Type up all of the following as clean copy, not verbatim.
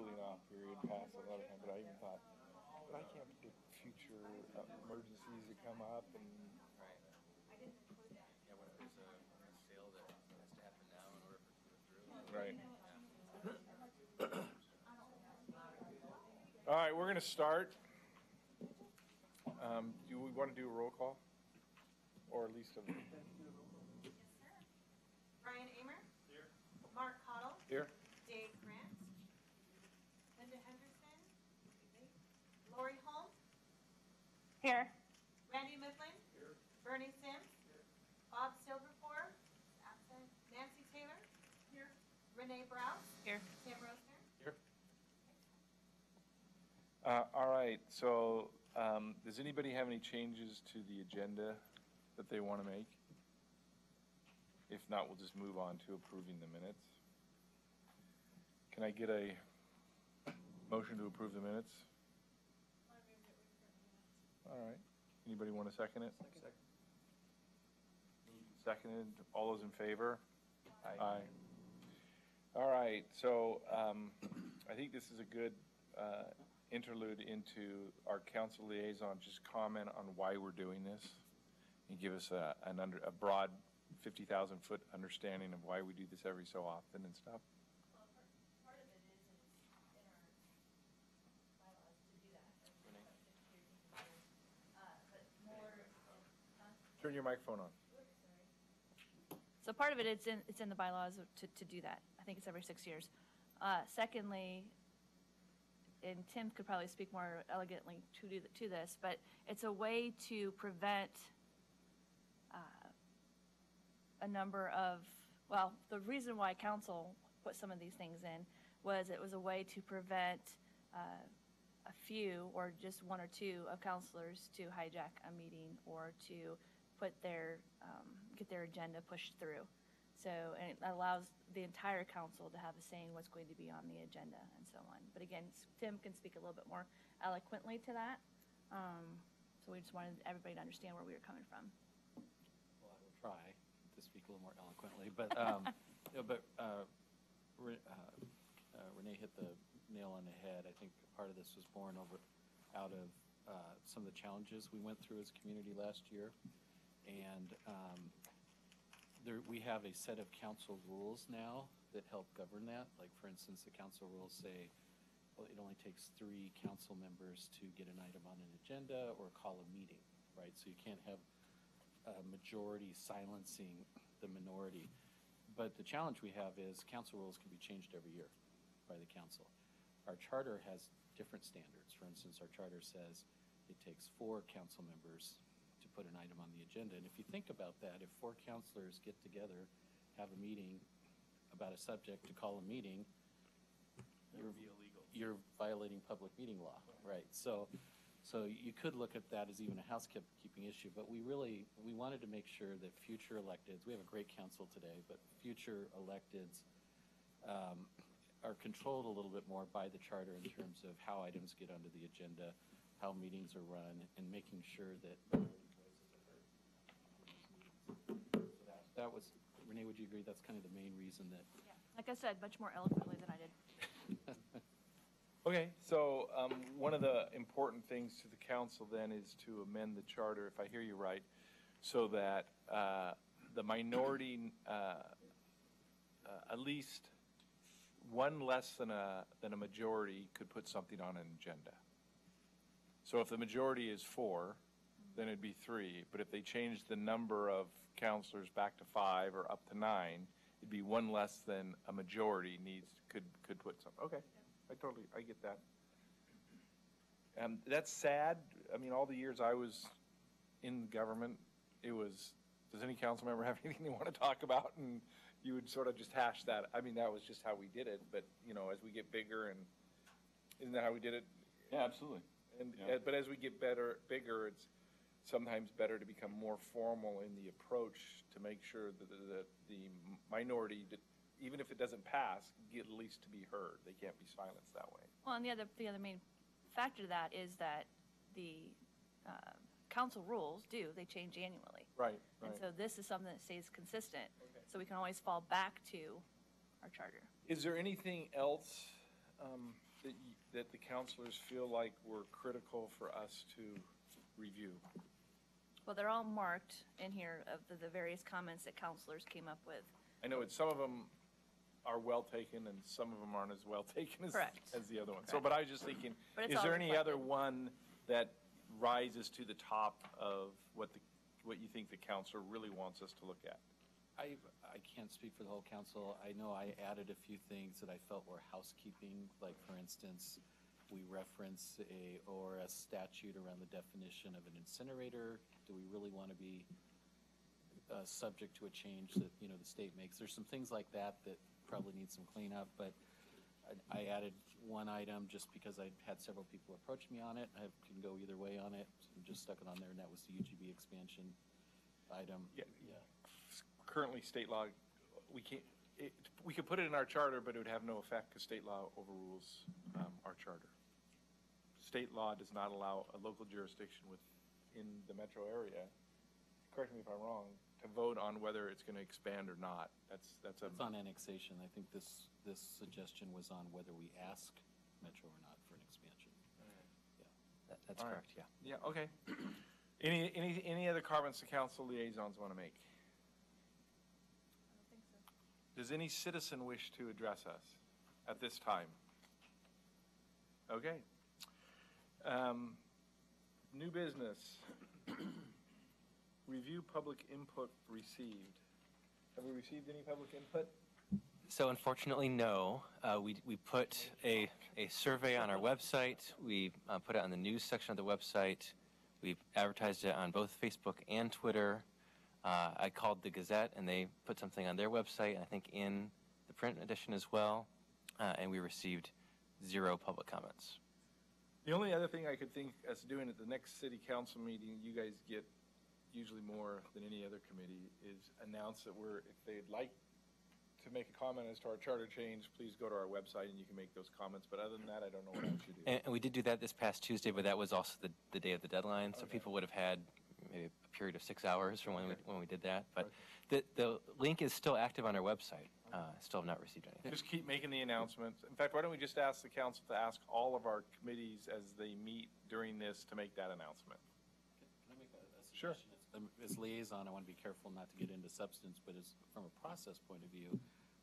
cooling off period past a lot of time, but I even thought, but I can't predict future emergencies that come up and. Right. Yeah, what if there's a sale that has to happen now in order for it to go through? Right. Yeah. All right, we're going to start. Do we want to do a roll call? Or at least a... Yes, sir. Brian Amer. Here. Mark Cottle. Here? Dave Grant. Linda Henderson. Lori Holmes. Here. Randy Mifflin. Here. Bernie Sims. Here. Bob Silverford. Absent. Nancy Taylor. Here. Renee Browse. Here. Tim Rosner. Here. All right, so does anybody have any changes to the agenda that they want to make? If not, we'll just move on to approving the minutes. Can I get a motion to approve the minutes? All right. Anybody want to second it? Second. Seconded. All those in favor? Aye. All right. So I think this is a good interlude into our council liaison. Just comment on why we're doing this and give us a broad 50,000-foot understanding of why we do this every so often and stuff. Well, part of it is in our bylaws to do that. But more. Turn your microphone on. So part of it, it's in the bylaws to do that. I think it's every 6 years. Secondly, and Tim could probably speak more elegantly to this, but it's a way to prevent a number of, well, the reason why council put some of these things in was it was a way to prevent a few or just one or two of councilors to hijack a meeting or to put their, get their agenda pushed through. So, and it allows the entire council to have a say in what's going to be on the agenda and so on. But again, Tim can speak a little bit more eloquently to that. So we just wanted everybody to understand where we were coming from. Well, I will try to speak a little more eloquently, but Renee hit the nail on the head. I think part of this was born out of some of the challenges we went through as a community last year, and we have a set of council rules now that help govern that. Like, for instance, the council rules say, well, it only takes 3 council members to get an item on an agenda or call a meeting, right? So you can't have a majority silencing the minority. But the challenge we have is council rules can be changed every year by the council. Our charter has different standards. For instance, our charter says it takes 4 council members to put an item on the agenda. And if you think about that, if 4 councilors get together, have a meeting about a subject to call a meeting, you're violating public meeting law, right? So you could look at that as even a housekeeping issue, but we wanted to make sure that future electeds, we have a great council today, but future electeds are controlled a little bit more by the charter in terms of how items get onto the agenda, how meetings are run, and making sure that that was, Renee, would you agree that's kind of the main reason that? Yeah, like I said, much more eloquently than I did. Okay, so one of the important things to the council then is to amend the charter, if I hear you right, so that the minority, at least one less than a majority could put something on an agenda. So if the majority is 4, then it'd be 3. But if they change the number of councilors back to 5 or up to 9, it'd be 1 less than a majority could put something. Okay, I get that. That's sad. I mean, all the years I was in government, it was, does any council member have anything they want to talk about? And you would sort of just hash that. I mean, that was just how we did it. But, you know, as we get bigger, and isn't that how we did it? Yeah, absolutely. And Yeah. But as we get bigger, it's sometimes better to become more formal in the approach to make sure that the minority, even if it doesn't pass, get at least to be heard. They can't be silenced that way. Well, and the other main factor to that is that the council rules they change annually. Right. And so this is something that stays consistent. Okay. So we can always fall back to our charter. Is there anything else that the counselors feel like were critical for us to review? Well, they're all marked in here of the various comments that counselors came up with. I know some of them are well taken and some of them aren't as well taken Correct. as the other one. So, Correct. but I was just thinking, But it's is all there any other reflected. one that rises to the top of what you think the counselor really wants us to look at? I can't speak for the whole council. I know I added a few things that I felt were housekeeping, like for instance, we reference a ORS statute around the definition of an incinerator. Do we really want to be subject to a change that, the state makes? There's some things like that that probably need some cleanup, but I added one item just because I had several people approach me on it. I can go either way on it. So I just stuck it on there, and that was the UGB expansion item. Yeah. Currently, state law, we can't, we could put it in our charter, but it would have no effect because state law overrules our charter. State law does not allow a local jurisdiction within the metro area, correct me if I'm wrong, to vote on whether it's going to expand or not. That's on annexation. I think this suggestion was on whether we ask Metro or not for an expansion. That's All right. correct, yeah. Yeah, okay. Any other comments the council liaisons want to make? I don't think so. Does any citizen wish to address us at this time? Okay. New business. Review public input received. Have we received any public input? So unfortunately, no. We put a survey on our website. We put it on the news section of the website. We've advertised it on both Facebook and Twitter. I called the Gazette, and they put something on their website, I think in the print edition as well, and we received 0 public comments. The only other thing I could think us doing at the next city council meeting, you guys get usually more than any other committee, is announce that if they'd like to make a comment as to our charter change, please go to our website and you can make those comments. But other than that, I don't know what else you do. And we did do that this past Tuesday, but that was also the day of the deadline, so Okay. people would have had maybe a period of 6 hours from when we did that. But the link is still active on our website. Still have not received anything. Just keep making the announcements. In fact, why don't we just ask the council to ask all of our committees as they meet during this to make that announcement? Can I make a Sure. suggestion? As liaison, I want to be careful not to get into substance, but from a process point of view,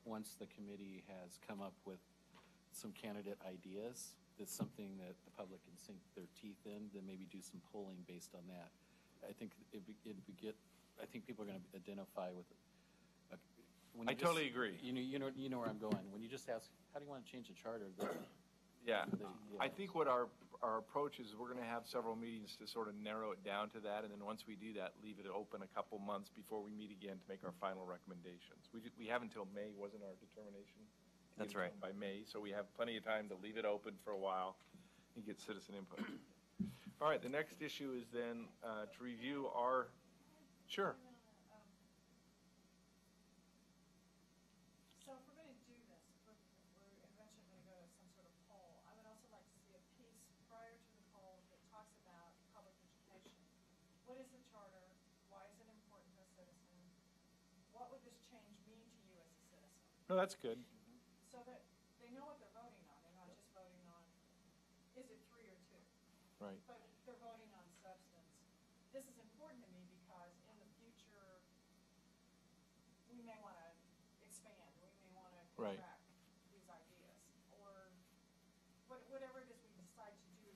once the committee has come up with some candidate ideas, that's something that the public can sink their teeth in, then maybe do some polling based on that. I think I think people are going to identify with. I totally agree. You know where I'm going. When you just ask, how do you want to change the charter? Yeah. I think what our approach is, we're going to have several meetings to sort of narrow it down to that, and then once we do that, leave it open a couple months before we meet again to make our final recommendations. We have until May, wasn't our determination? To That's get it right. done by May, so we have plenty of time to leave it open for a while and get citizen input. All right, the next issue is then to review our, sure. So if we're going to do this, we're eventually going to go to some sort of poll. I would also like to see a piece prior to the poll that talks about public education. What is the charter? Why is it important to a citizen? What would this change mean to you as a citizen? No, that's good. So that they know what they're voting on. They're not just voting on, is it 3 or 2? Right. But they're voting on substance. This is important to me because in the future, we may want to expand, we may want to Right. contract these ideas, or whatever it is we decide to do.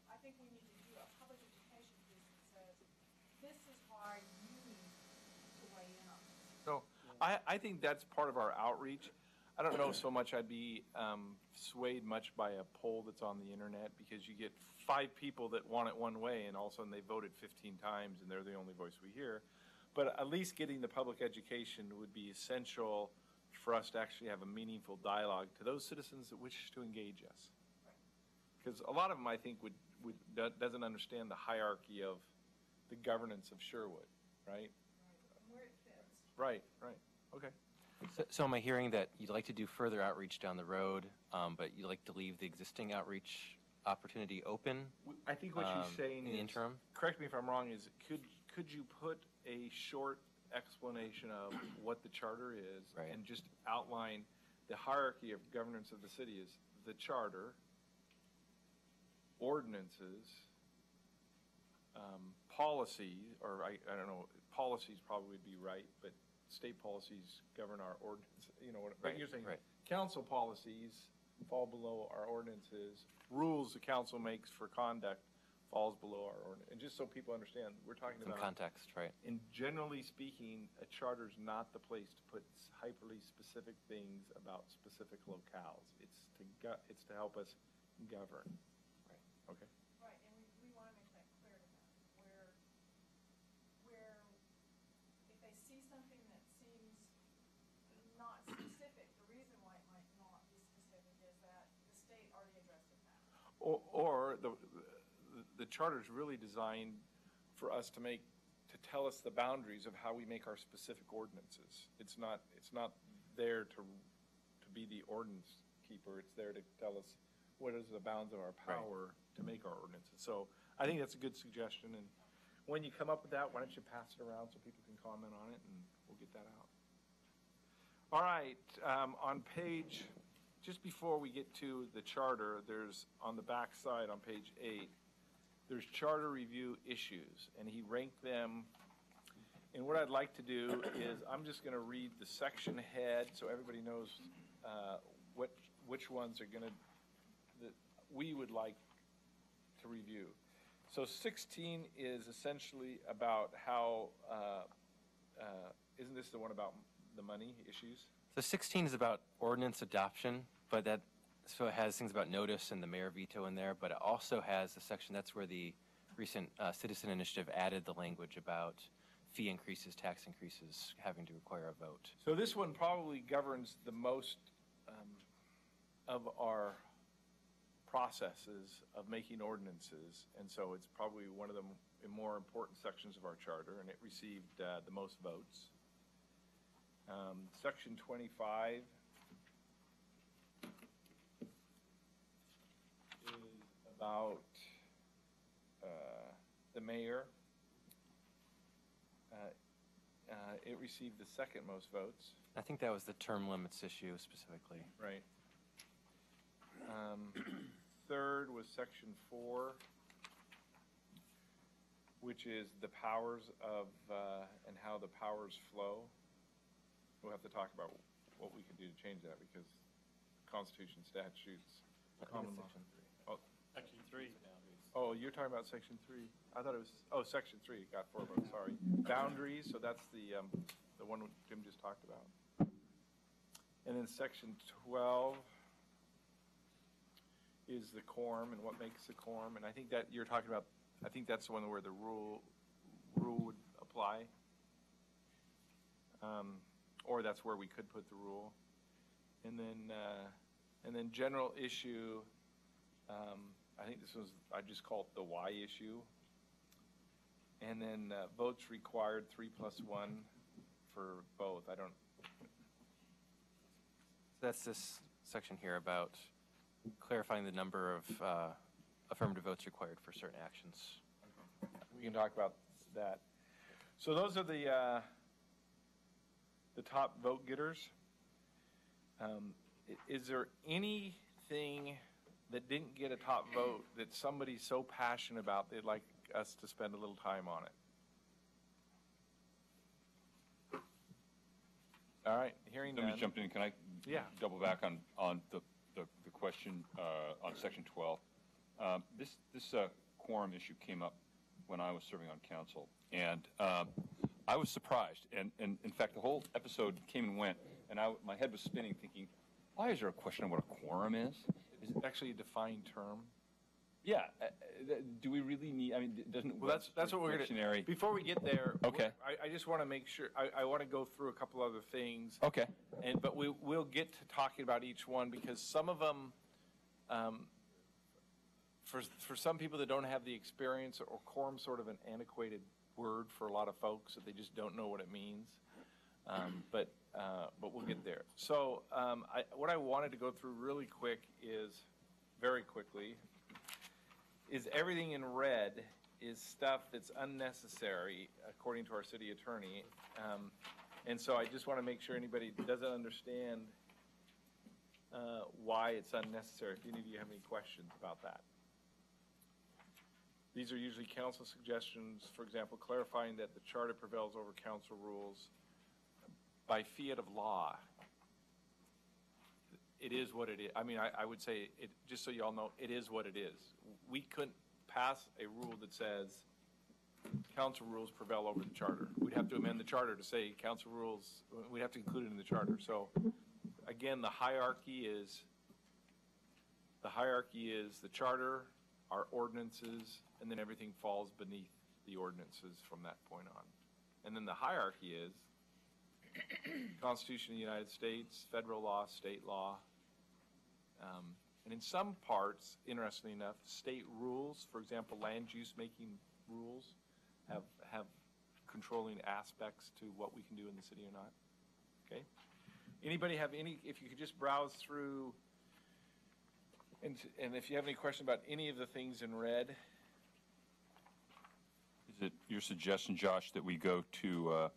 I think we need to do a public education piece that says, this is why you need to weigh in on this. So I think that's part of our outreach. I don't know so much I'd be swayed much by a poll that's on the internet, because you get 5 people that want it one way and all of a sudden they voted 15 times and they're the only voice we hear. But at least getting the public education would be essential for us to actually have a meaningful dialogue to those citizens that wish to engage us. Because a lot of them, I think, doesn't understand the hierarchy of the governance of Sherwood, right? And where it fits. Right, okay. So am I hearing that you'd like to do further outreach down the road, but you'd like to leave the existing outreach opportunity open? I think what she's saying in the is, interim? correct me if I'm wrong, is could you put a short explanation of what the charter is, Right. and just outline the hierarchy of governance of the city is the charter, ordinances, policy, or I don't know, policies probably would be right, but state policies govern our ordinance, you know, what Right, you're saying. right. Council policies fall below our ordinances. Rules the council makes for conduct falls below our ordinance. And just so people understand, we're talking Some about, context, right? in generally speaking, a charter's not the place to put hyperly specific things about specific locales. It's to help us govern. Right. Okay? Right, and we want to make that clear to them, where if they see something that seems not specific, the reason why it might not be specific is that the state already addressed it that. Or the charter's really designed for us to tell us the boundaries of how we make our specific ordinances. It's not there to be the ordinance keeper. It's there to tell us what is the bounds of our power to make our ordinances. So I think that's a good suggestion. And when you come up with that, why don't you pass it around so people can comment on it, and we'll get that out. All right, on page, just before we get to the charter, there's on the back side on page 8, there's charter review issues, and he ranked them. And what I'd like to do is I'm just going to read the section head so everybody knows which ones are that we would like to review. So 16 is essentially about how, isn't this the one about the money issues? So 16 is about ordinance adoption, but so it has things about notice and the mayor veto in there, but it also has a section, that's where the recent citizen initiative added the language about fee increases, tax increases, having to require a vote. So this one probably governs the most of our processes of making ordinances, and so it's probably one of the more important sections of our charter, and it received the most votes. Section 25 is about the mayor. It received the second most votes. I think that was the term limits issue specifically. Right. Third was section 4, which is the powers of, and how the powers flow. We'll have to talk about what we can do to change that, because Constitution, statutes, common law. Section 3. Oh, you're talking about section 3? I thought it was, section 3, got 4 votes, sorry. Boundaries, so that's the one Jim just talked about. And then section 12 is the quorum and what makes the quorum, and I think that you're talking about, I think that's the one where the rule would apply. Or that's where we could put the rule. And then general issue, I think this was, I just call it the Y issue. And then votes required 3+1 for both. I don't. That's this section here about clarifying the number of affirmative votes required for certain actions. We can talk about that. So those are the top vote getters. Is there anything that didn't get a top vote that somebody's so passionate about they'd like us to spend a little time on it? All right, hearing Let me none. jump in. Can I double back on the question on section 12? This quorum issue came up when I was serving on council, and I was surprised. And in fact, the whole episode came and went, and my head was spinning, thinking, why is there a question on what a quorum is? Is it actually a defined term? Yeah. Do we really need? I mean, doesn't? Well, that's what we're going to. Before we get there, okay. I just want to make sure. I want to go through a couple other things. Okay. But we'll get to talking about each one, because some of them, for some people that don't have the experience, or quorum's sort of an antiquated word for a lot of folks that they just don't know what it means. But we'll get there. So what I wanted to go through really quick is, very quickly, is everything in red is stuff that's unnecessary, according to our city attorney. And so I just want to make sure anybody doesn't understand why it's unnecessary, if any of you have any questions about that. These are usually council suggestions, for example, clarifying that the charter prevails over council rules by fiat of law. It is what it is. I mean, I would say, it, just so you all know, it is what it is. We couldn't pass a rule that says council rules prevail over the charter. We'd have to amend the charter to say council rules, we'd have to include it in the charter. So again, the hierarchy is the charter, our ordinances, and then everything falls beneath the ordinances from that point on. And then the hierarchy is Constitution of the United States, federal law, state law. And in some parts, interestingly enough, state rules, for example, land use making rules, have controlling aspects to what we can do in the city or not. Okay? Anybody have any, if you could just browse through, and if you have any question about any of the things in red. Is it your suggestion, Josh, that we go to,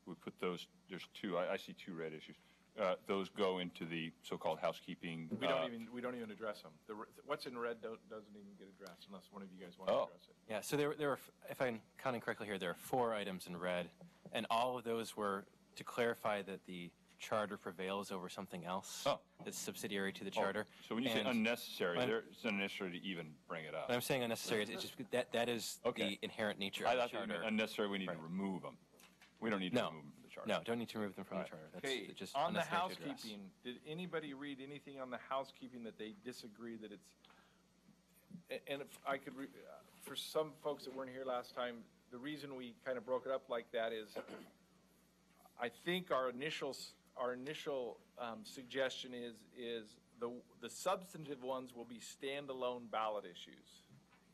we put those, there's two, I see two red issues. Those go into the so-called housekeeping. We don't even address them. What's in red doesn't even get addressed unless one of you guys want to address it. Yeah, so there were, if I'm counting correctly here, there are 4 items in red, and all of those were to clarify that the charter prevails over something else that's subsidiary to the charter. So when you say unnecessary, it's unnecessary to even bring it up. When I'm saying unnecessary, it's just that is the inherent nature I of the thought charter. unnecessary, we need to remove them. We don't need to remove them from the charter. No, don't need to remove them from the charter. That's Okay, just on the unnecessary to address. housekeeping, did anybody read anything on the housekeeping that they disagree that it's, and if I could, for some folks that weren't here last time, the reason we kind of broke it up like that is, I think our initial suggestion is the substantive ones will be standalone ballot issues.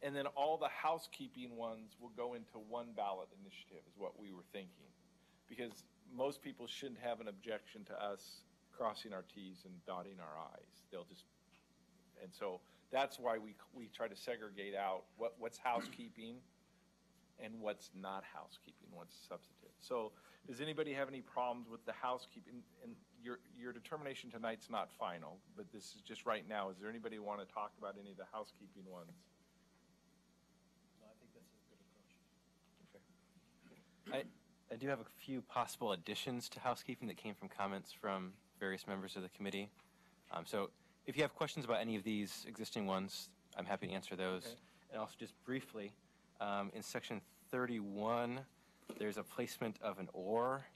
And then all the housekeeping ones will go into one ballot initiative is what we were thinking. Because most people shouldn't have an objection to us crossing our T's and dotting our I's. They'll just, and so that's why we try to segregate out what's housekeeping and what's not housekeeping, what's substantive. So does anybody have any problems with the housekeeping? And your determination tonight's not final, but this is just right now. Is there anybody who want to talk about any of the housekeeping ones? No, I think that's a good approach. Okay. I do have a few possible additions to housekeeping that came from comments from various members of the committee. So if you have questions about any of these existing ones, I'm happy to answer those. Okay. And also just briefly, in section 31, there's a placement of an or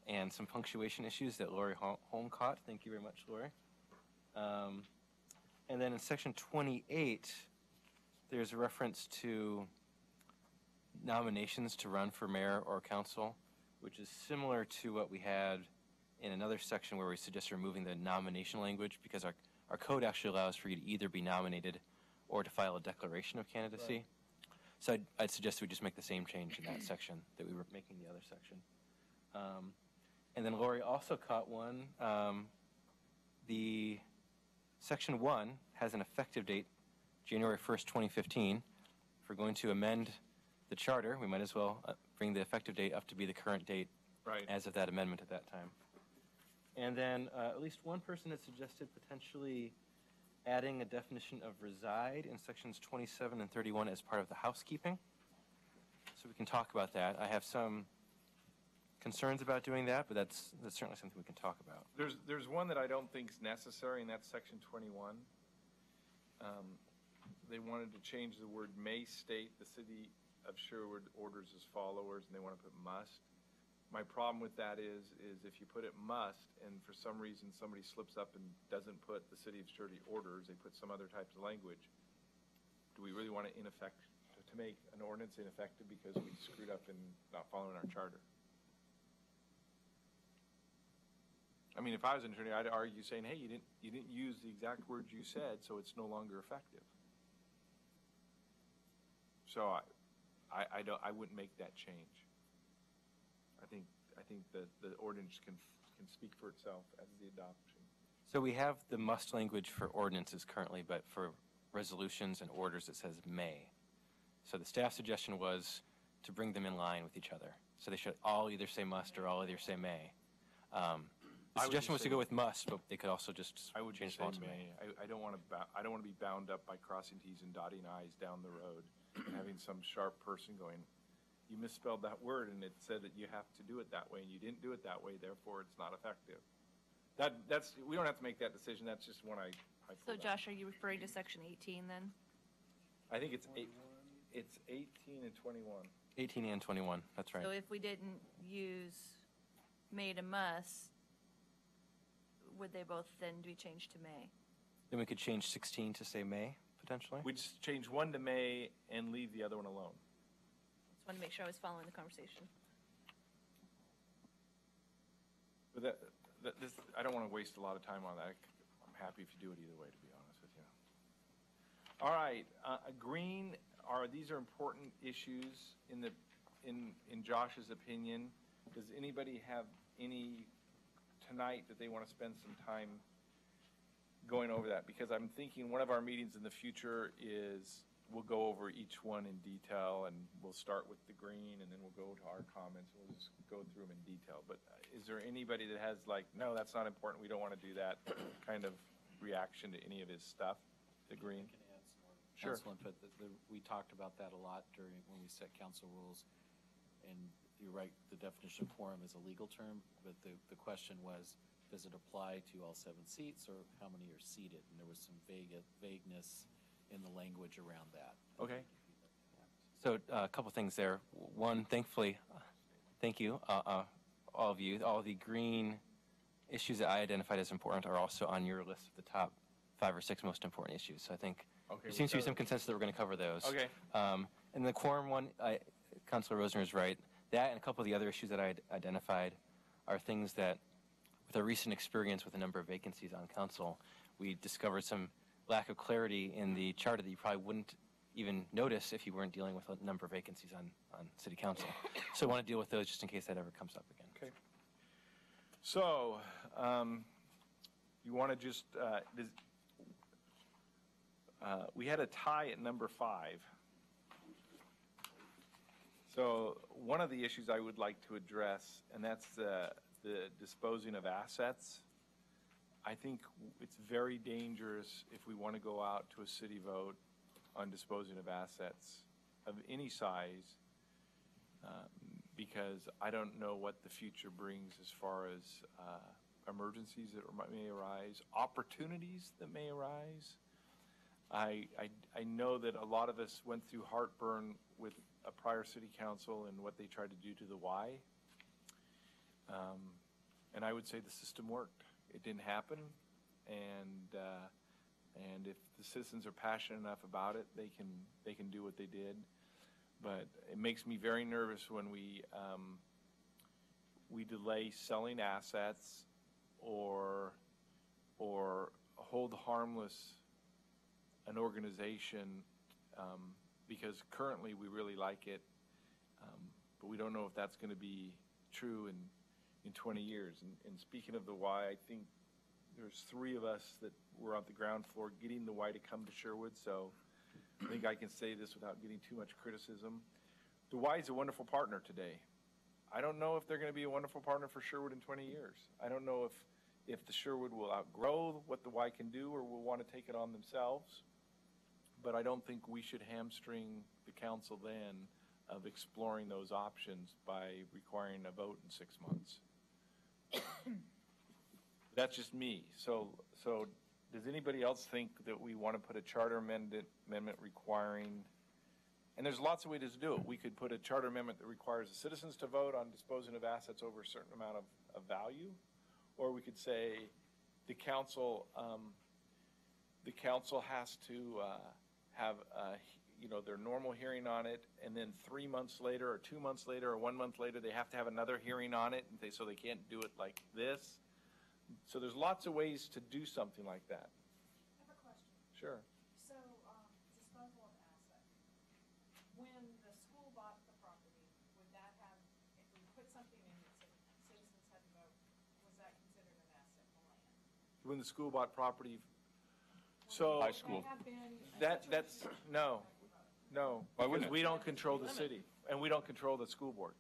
and some punctuation issues that Lori Holm caught. Thank you very much, Lori. And then in section 28, there's a reference to nominations to run for mayor or council, which is similar to what we had in another section where we suggest removing the nomination language because our code actually allows for you to either be nominated or to file a declaration of candidacy. Right. So I'd suggest we just make the same change in that section that we were making in the other section. And then Lori also caught one. The section 1 has an effective date, January 1st, 2015. If we're going to amend the charter, we might as well bring the effective date up to be the current date as of that amendment at that time. And then at least one person had suggested potentially adding a definition of reside in sections 27 and 31 as part of the housekeeping. So we can talk about that. I have some concerns about doing that, but that's certainly something we can talk about. There's one that I don't think is necessary, and that's section 21. They wanted to change the word may state the city of Sherwood orders as followers, and they want to put must. My problem with that is if you put it must, and for some reason somebody slips up and doesn't put the city of Sherwood orders, they put some other types of language, do we really want to to make an ordinance ineffective because we screwed up in not following our charter? I mean, if I was an attorney, I'd argue saying, hey, you didn't use the exact words you said, so it's no longer effective. So I wouldn't make that change. I think the ordinance can speak for itself as the adoption. So we have the must language for ordinances currently, but for resolutions and orders it says may. So the staff suggestion was to bring them in line with each other. So they should all either say must or all either say may. The I would suggestion was just to go say- with must, but they could also just I would change just the say law to may. may. I don't want to, I don't want to be bound up by crossing Ts and dotting Is down the road and having some sharp person going, you misspelled that word and it said that you have to do it that way and you didn't do it that way, therefore it's not effective. That's, we don't have to make that decision, that's just one I So pulled out. Josh, are you referring to section 18 then? I think it's 18 and 21. 18 and 21, that's right. So if we didn't use may to must, would they both then be changed to may? Then we could change 16 to say may, potentially? We just change one to may and leave the other one alone. Just wanted to make sure I was following the conversation. But this, I don't want to waste a lot of time on that. I'm happy if you do it either way, to be honest with you. All right, green these are important issues in Josh's opinion. Does anybody have any tonight that they want to spend some time going over that? Because I'm thinking one of our meetings in the future is we'll go over each one in detail, and we'll start with the green, and then we'll go to our comments, and we'll just go through them in detail. But is there anybody that has like, no, that's not important, we don't want to do that kind of reaction to any of his stuff, the green? I can add some more Sure. council input. We talked about that a lot when we set council rules. And you're right, the definition of quorum is a legal term, but the question was, does it apply to all 7 seats or how many are seated? And there was some vagueness in the language around that. Okay. So a couple things there. One, thankfully, thank you, all of you. All the green issues that I identified as important are also on your list of the top 5 or 6 most important issues. So I think Okay, there we seems to be covered- some consensus that we're going to cover those. Okay. And the quorum one, Councilor Rosner is right. That and a couple of the other issues that I identified are things that, with our recent experience with a number of vacancies on council, we discovered some lack of clarity in the charter that you probably wouldn't even notice if you weren't dealing with a number of vacancies on city council. So I want to deal with those just in case that ever comes up again. Okay. So, you want to just, we had a tie at number 5. So one of the issues I would like to address, and that's the disposing of assets. I think it's very dangerous if we want to go out to a city vote on disposing of assets of any size, because I don't know what the future brings as far as emergencies that may arise, opportunities that may arise. I know that a lot of us went through heartburn with a prior city council and what they tried to do to the Y. And I would say the system worked. It didn't happen, and if the citizens are passionate enough about it, they can do what they did. But it makes me very nervous when we delay selling assets or hold harmless an organization because currently we really like it, but we don't know if that's going to be true in 20 years. And speaking of the Y, I think there's 3 of us that were on the ground floor getting the Y to come to Sherwood, so I think I can say this without getting too much criticism. The Y is a wonderful partner today. I don't know if they're going to be a wonderful partner for Sherwood in 20 years. I don't know if the Sherwood will outgrow what the Y can do or will want to take it on themselves. But I don't think we should hamstring the council then of exploring those options by requiring a vote in 6 months. That's just me. So does anybody else think that we want to put a charter amendment requiring, and there's lots of ways to do it. We could put a charter amendment that requires the citizens to vote on disposing of assets over a certain amount of value, or we could say the council has to have their normal hearing on it, and then 3 months later or 2 months later or 1 month later they have to have another hearing on it, and so they can't do it like this. So there's lots of ways to do something like that. I have a question. Sure. So, disposal of asset. When the school bought the property, would that have, if we put something in that said citizens had to vote, was that considered an asset, the land? When the school bought property, so High school. There have been that's situations- no, Why wouldn't because it? we don't control the city and we don't control the school board.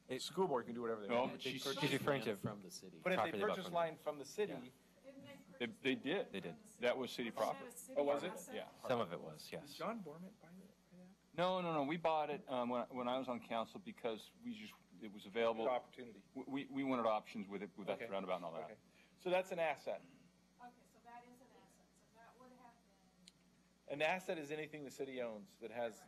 The school board can do whatever they No, want. but They she's- purchased She's referring land to- from the city. But if they property they bought purchase from- land from the city, Didn't they purchase? They did. They did. That was city property. Is that a Oh, was city it? asset? Yeah. Some of it was, did yes. John Borman buy that? No, we bought it, when I was on council because it was available. Good opportunity. We wanted options with it, with that Okay. roundabout and all that. Okay. So that's an asset. Okay, so that is an asset, so that would have been, An asset is anything the city owns that has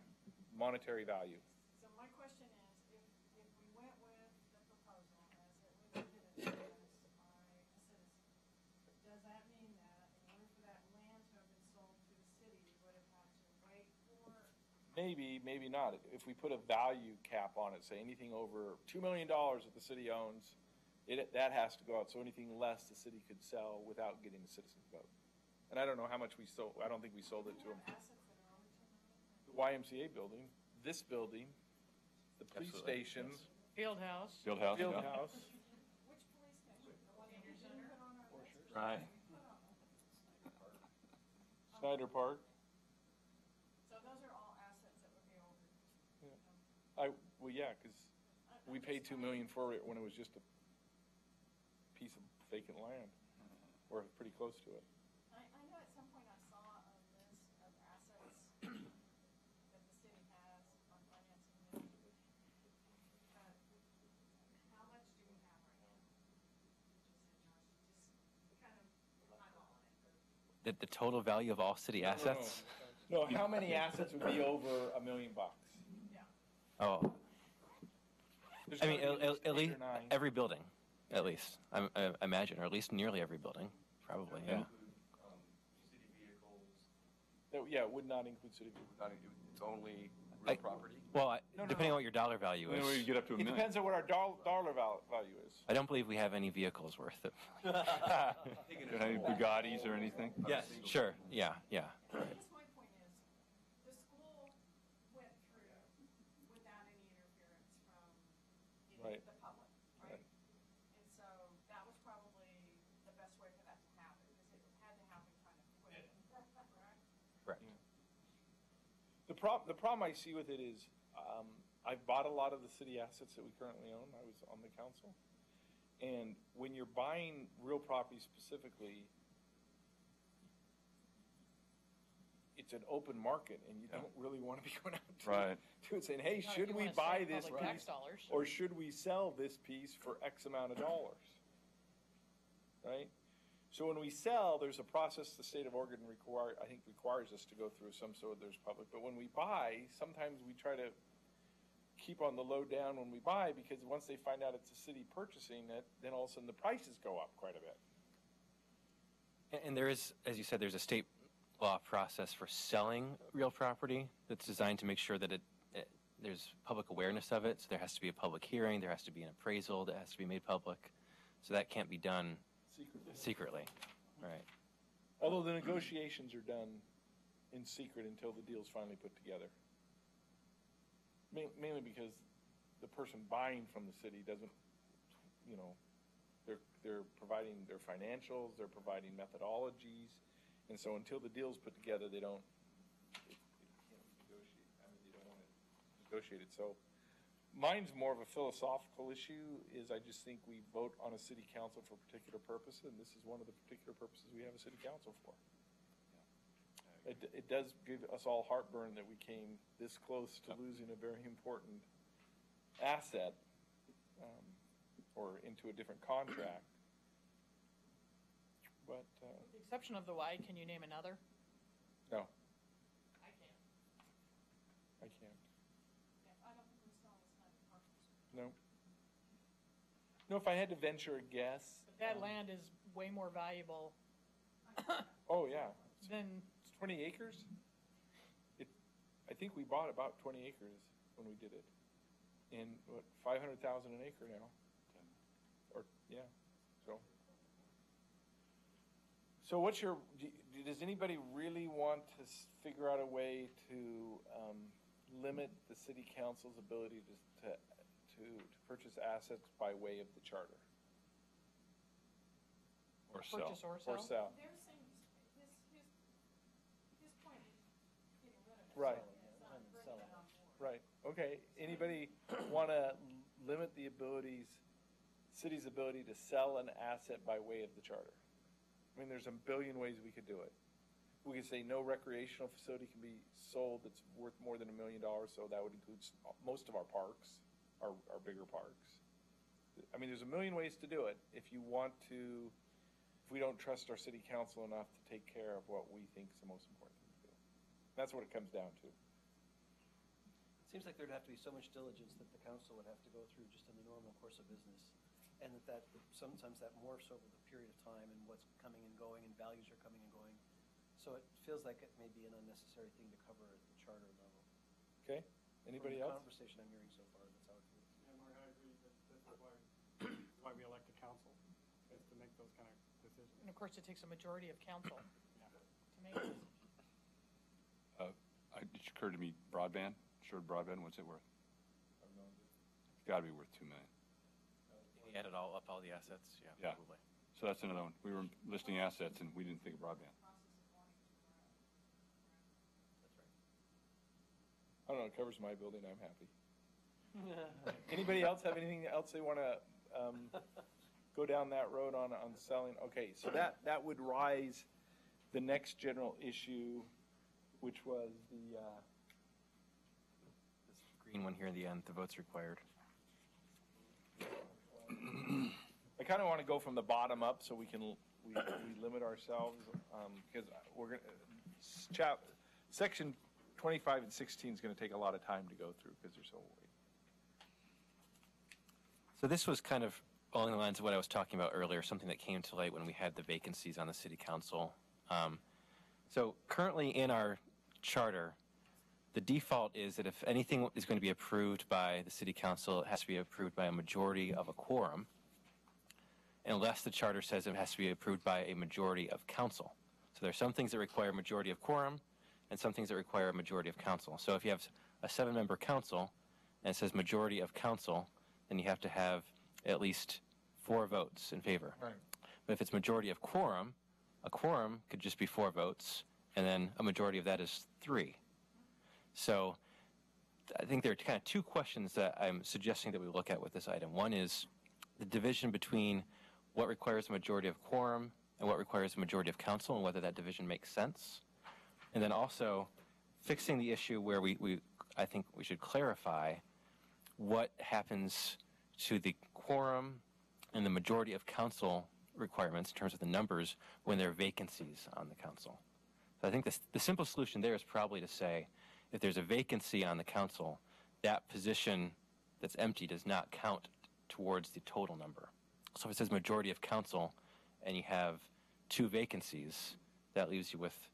monetary value. so my question is, if we went with the proposal as it was given to us by a citizen, does that mean that in order for that land to have been sold to the city, we would have had to wait for? Maybe, maybe not. If we put a value cap on it, say anything over $2 million that the city owns, that has to go out. So anything less the city could sell without getting the citizens vote. And I don't know how much we sold. I don't think we sold it to them. Assets that are over $2 million? The YMCA building, this building, the police Absolutely, station, yes. Field house. Field house, field yeah. house. Which police station? The one that we didn't put on our list? Right. Snyder Park. So those are all assets that would be over. Well, yeah, because we paid $2 million for it when it was just a piece of vacant land, or pretty close to it. I know at some point I saw a list of assets that the city has on financing it. How much do we have right now? Just kind of eyeballing it. The total value of all city assets? No, how many assets would be over $1 million? Oh, There's I mean, gotta be at least eight or nine. every building, at least, I imagine, or at least nearly every building, probably, yeah. City vehicles, Yeah, it would not include city. it's only I- real property. Well, No, depending no. on what your dollar value Then we is, get up to $1 It million. depends on what our dollar value is. I don't believe we have any vehicles worth it. Any Bugattis or anything? Yes, sure, yeah. I guess my point is, the school went through without any interference from Right. the public, right? Right. And so that was probably the best way for that to happen, because it had to happen kind of quick, correct? Correct. The problem I see with it is, I've bought a lot of the city assets that we currently own. I was on the council. And when you're buying real property specifically, it's an open market and you don't really want to be going out Right. to it saying, hey, should we buy this piece? Or should we sell this piece for X amount of dollars? Right? So when we sell, there's a process the state of Oregon requires us to go through some sort of there's public. But when we buy, sometimes we try to keep on the low down when we buy, because once they find out it's a city purchasing it, then all of a sudden the prices go up quite a bit. And there is, as you said, there's a state law process for selling real property that's designed to make sure that there's public awareness of it. So there has to be a public hearing, there has to be an appraisal that has to be made public. So that can't be done secretly, right? Although the negotiations are done in secret until the deal's finally put together. Mainly because the person buying from the city doesn't, they're providing their financials, they're providing methodologies, and so until the deal's put together, they don't negotiate. They don't want to negotiate it. So mine's more of a philosophical issue. Is I just think we vote on a city council for a particular purpose, and this is one of the particular purposes we have a city council for. It does give us all heartburn that we came this close to losing a very important asset, or into a different contract. But, With the exception of the Y, can you name another? no, I can. I can't. Yeah, I don't think we saw this kind of partnership. No. No, if I had to venture a guess. But that land is way more valuable Oh, yeah. than, It's 20 acres? I think we bought about 20 acres when we did it. And what, 500,000 an acre now? Or, yeah, so. So what's does anybody really want to figure out a way to limit the city council's ability to purchase assets by way of the charter? Or sell. purchase or sell? Or sell? They're saying, his point is getting rid of it. Right. It's not bringing it on board. Right, okay. Anybody want to limit the city's ability to sell an asset by way of the charter. I mean, there's a billion ways we could do it. We could say no recreational facility can be sold that's worth more than $1 million, so that would include most of our parks, our bigger parks. I mean, there's a million ways to do it if we don't trust our city council enough to take care of what we think is the most important thing to do. That's what it comes down to. It seems like there'd have to be so much diligence that the council would have to go through just in the normal course of business. And that sometimes that morphs over the period of time and what's coming and going and values are coming and going. So it feels like it may be an unnecessary thing to cover at the charter level. Okay, anybody From else? the conversation I'm hearing so far, that's how it feels. Yeah, Mark, I agree that that's why we elect a council, is to make those kind of decisions. And of course, it takes a majority of council to make this. It just occurred to me, broadband, shared broadband, what's it worth? It's got to be worth $2 million. You add it all up, all the assets, Yeah. probably. So that's another one. We were listing assets and we didn't think of broadband. I don't know, it covers my building, I'm happy. Anybody else have anything else they want to go down that road on selling? Okay, so that would rise the next general issue, which was the This green one here in the end, the votes required. I kind of want to go from the bottom up so we limit ourselves, because we're going to, section 25 and 16 is going to take a lot of time to go through because they're so late. So this was kind of along the lines of what I was talking about earlier, something that came to light when we had the vacancies on the city council. So currently in our charter, the default is that if anything is going to be approved by the city council, it has to be approved by a majority of a quorum, unless the charter says it has to be approved by a majority of council. So there are some things that require a majority of quorum and some things that require a majority of council. So if you have a 7-member council and it says majority of council, then you have to have at least 4 votes in favor. Right. But if it's majority of quorum, a quorum could just be 4 votes, and then a majority of that is 3. So I think there are kind of 2 questions that I'm suggesting that we look at with this item. One is the division between what requires a majority of quorum and what requires a majority of council, and whether that division makes sense. And then also fixing the issue where I think we should clarify what happens to the quorum and the majority of council requirements in terms of the numbers when there are vacancies on the council. So I think the simple solution there is probably to say, if there's a vacancy on the council, that position that's empty does not count towards the total number. So if it says majority of council and you have 2 vacancies, that leaves you with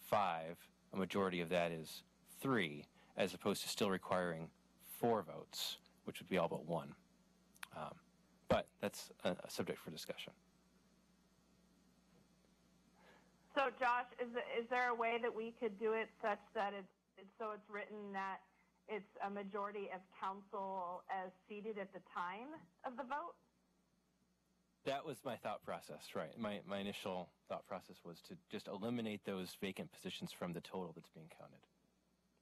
5. A majority of that is 3, as opposed to still requiring 4 votes, which would be all but 1. But that's a subject for discussion. So, Josh, is there a way that we could do it such that it's written that it's a majority of council as seated at the time of the vote? That was my thought process, right. My initial thought process was to just eliminate those vacant positions from the total that's being counted.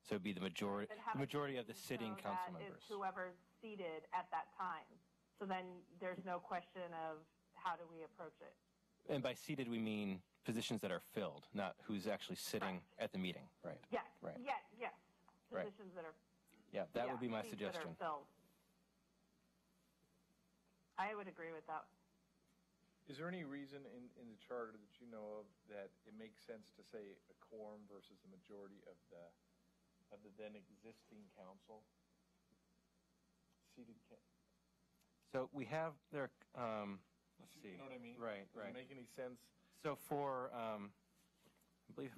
So it'd be the majority of the sitting so council that members. it's whoever's seated at that time. So then there's no question of how do we approach it. And by seated, we mean positions that are filled, not who's actually sitting at the meeting, right? Yes, Right. yes. Right. Positions that are Yeah, that would be my seats that are suggestion. filled. I would agree with that. Is there any reason in the charter that you know of that it makes sense to say a quorum versus a majority of the then existing council? Seated So we have there, let's see. You know what I mean? Right, Does it make any sense? So for, I believe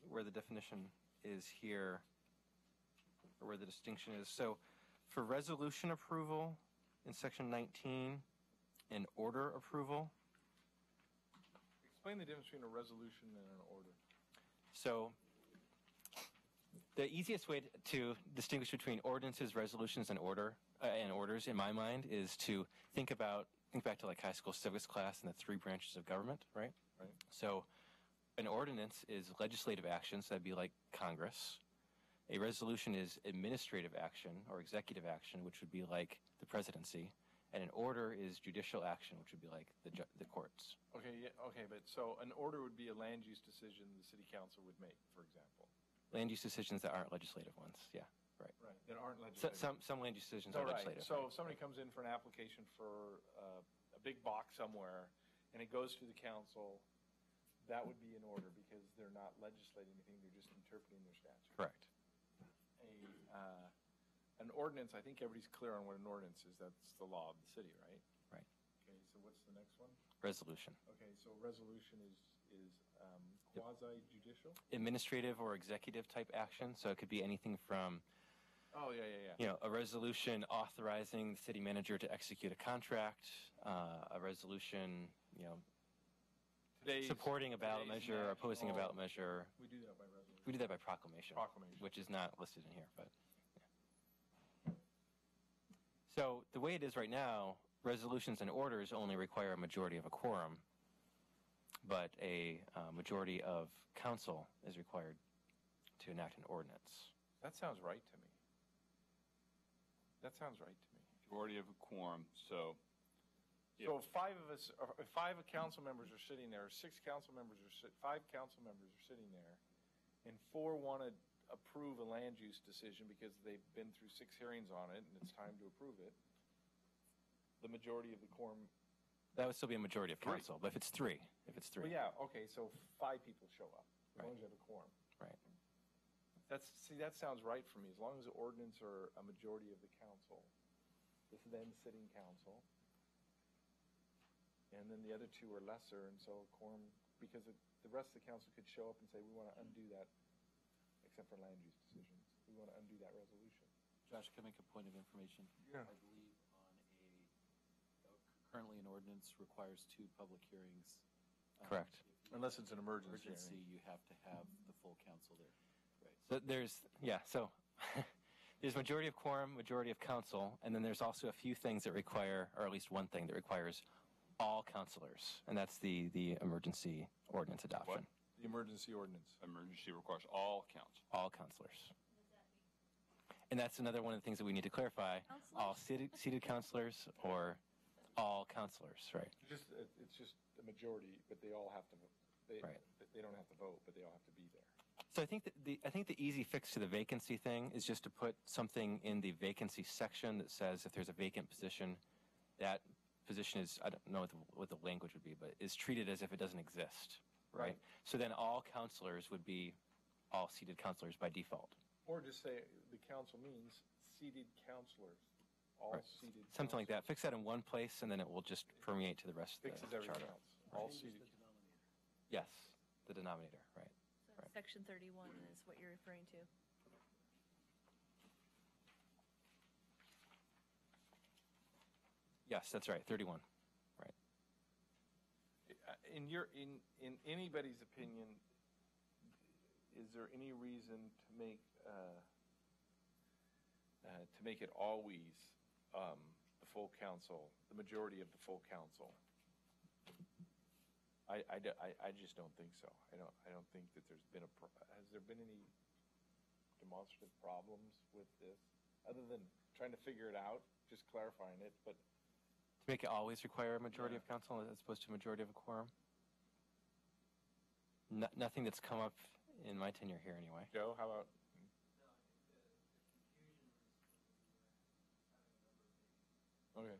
where the definition is here, or where the distinction is. So for resolution approval in section 19 and order approval. Explain the difference between a resolution and an order. So the easiest way to distinguish between ordinances, resolutions, and orders in my mind is to think back to like high school civics class and the 3 branches of government, right? Right. So an ordinance is legislative action, so that'd be like Congress. A resolution is administrative action or executive action, which would be like the presidency, and an order is judicial action, which would be like the courts. Okay, yeah, okay, but so an order would be a land use decision the city council would make, for example. Land use decisions that aren't legislative ones, yeah, right. Right, that aren't So, legislative. some land use decisions So, are right, legislative. so right. if somebody comes in for an application for a big box somewhere, and it goes to the council, that would be an order, because they're not legislating anything, they're just interpreting their statute. Correct. An ordinance, I think everybody's clear on what an ordinance is, that's the law of the city, right? Right. Okay, so what's the next one? Resolution. Okay, so resolution is quasi-judicial? Administrative or executive type action, so it could be anything from Oh, yeah. a resolution authorizing the city manager to execute a contract, a resolution, Today's- supporting a ballot today's measure, opposing a ballot national- measure. We do that by resolution. We do that by proclamation, Proclamation. which is not listed in here, but. Yeah. So the way it is right now, resolutions and orders only require a majority of a quorum, but a majority of council is required to enact an ordinance. That sounds right to me. That sounds right to me. Majority of a quorum, so. So if five of us, or if five council members are sitting there, or six council members five council members are sitting there, and four want to approve a land use decision because they've been through 6 hearings on it and it's time to approve it, the majority of the quorum. That would still be a majority of Three. council, but if it's three. Well, yeah, okay, so 5 people show up, as long Right. as you have a quorum. Right. That sounds right for me, as long as the ordinance are a majority of the council, this then sitting council. And then the other 2 are lesser, and so quorum, because the rest of the council could show up and say, we want to undo that, except for land use decisions. We want to undo that resolution. Josh, can I make a point of information? Yeah. I believe currently an ordinance requires 2 public hearings. Correct. If you Unless have it's an emergency Emergency, hearing. you have to have the full council there. Right. So there's majority of quorum, majority of council, and then there's also a few things that require, or at least one thing that requires all councilors, and that's the emergency ordinance adoption. What? The emergency ordinance. Emergency requires all council. All councilors. And that's another one of the things that we need to clarify. All seated councilors or all councilors, right? It's just a majority, but they all have to, Right. they don't have to vote, but they all have to be there. So I think the easy fix to the vacancy thing is just to put something in the vacancy section that says if there's a vacant position, that position is, I don't know what the language would be, but is treated as if it doesn't exist, right? Right. So then all councilors would be all seated councilors by default. Or just say the council means seated councilors, all Right. seated. Something like that. Fix that in one place, and then it will just permeate to the rest of Fixes the everything charter. else. All Changes seated. the denominator. Yes, the denominator, right. So Section 31 is what you're referring to. Yes, that's right, 31. Right. In anybody's opinion, is there any reason to make it always the full council, the majority of the full council? I just don't think so. I don't think that there's been has there been any demonstrative problems with this, other than trying to figure it out, just clarifying it, but. To make it always require a majority of council as opposed to a majority of a quorum? Nothing that's come up in my tenure here, anyway. Joe, how about? Okay.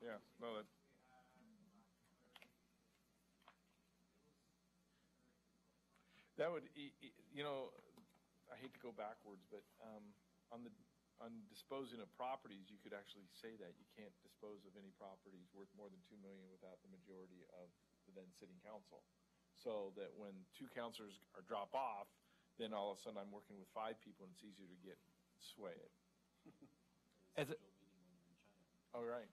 Yeah, no, that would, I hate to go backwards, but on disposing of properties, you could actually say that you can't dispose of any properties worth more than $2 million without the majority of the then sitting council. So that when 2 councilors drop off, then all of a sudden I'm working with 5 people and it's easier to get swayed. As a, Oh, right.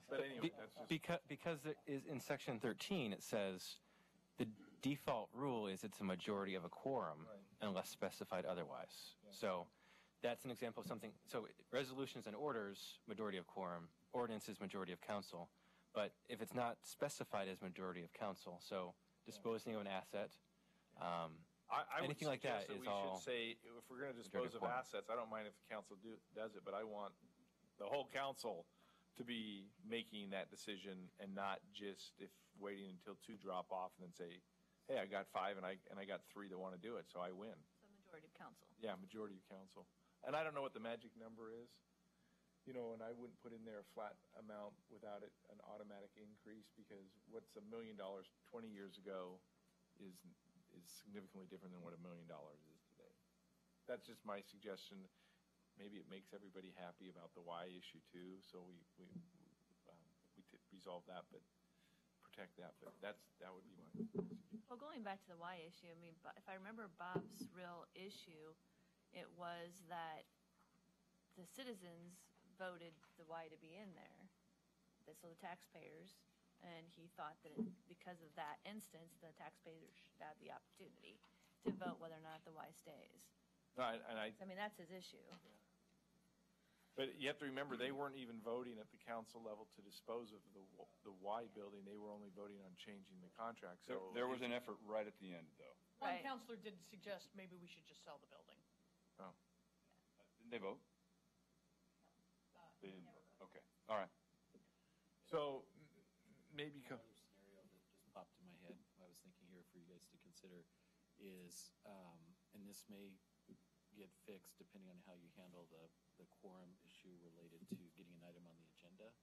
But anyway, that's just. because it is in section 13, it says the default rule is it's a majority of a quorum Right. unless specified otherwise. Yeah. So that's an example of something. So resolutions and orders, majority of quorum. Ordinances, majority of council. But if it's not specified as majority of council, so disposing of an asset, I would anything like that suggest is we all should say, if we're going to majority dispose of quorum. assets, I don't mind if the council does it, but I want the whole council to be making that decision and not just if waiting until 2 drop off and then say, hey, I got 5 and I got 3 that want to do it, so I win. So majority of council. Yeah, majority of council. And I don't know what the magic number is, you know, and I wouldn't put in there a flat amount without it, an automatic increase, because what's $1 million 20 years ago is significantly different than what $1 million is today. That's just my suggestion. Maybe it makes everybody happy about the Y issue too, so we resolve that, but protect that. But that would be my suggestion. Well, going back to the Y issue, I mean, if I remember Bob's real issue, it was that the citizens voted the Y to be in there, so the taxpayers, and he thought that because of that instance, the taxpayers should have the opportunity to vote whether or not the Y stays. No, and I I mean, that's his issue. But you have to remember, they weren't even voting at the council level to dispose of the Y building. They were only voting on changing the contract. So There was an effort right at the end, though. One Right. counselor did suggest maybe we should just sell the building. Didn't they vote? They didn't vote. Okay, all right. So maybe Another scenario that just popped in my head, I was thinking here for you guys to consider is, and this may get fixed depending on how you handle the quorum issue related to getting an item on the agenda.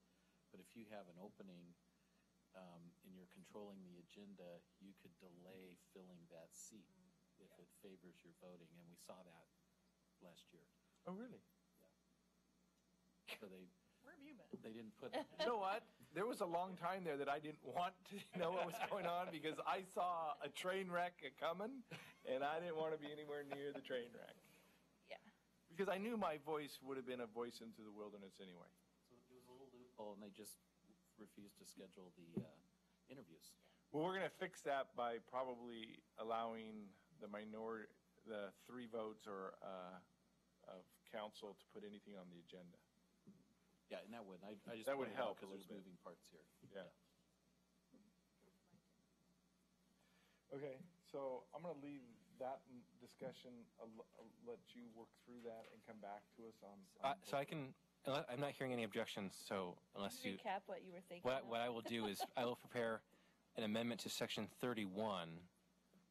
But if you have an opening and you're controlling the agenda, you could delay filling that seat if it favors your voting, and we saw that last year. Oh, really? So they Where have you been? didn't put. You know what? There was a long time there that I didn't want to know what was going on because I saw a train wreck coming, and I didn't want to be anywhere near the train wreck. Yeah. Because I knew my voice would have been a voice into the wilderness anyway. So it was a little loophole, and they just refused to schedule the interviews. Well, we're going to fix that by probably allowing the 3 votes or of council to put anything on the agenda. Yeah, and that would, I just That would pointed out help a because there's little bit. moving parts here. Yeah. Okay, so I'm going to leave that discussion, let you work through that and come back to us on. so I can, I'm not hearing any objections, so unless you, Recap what you were thinking. what I will do is I will prepare an amendment to section 31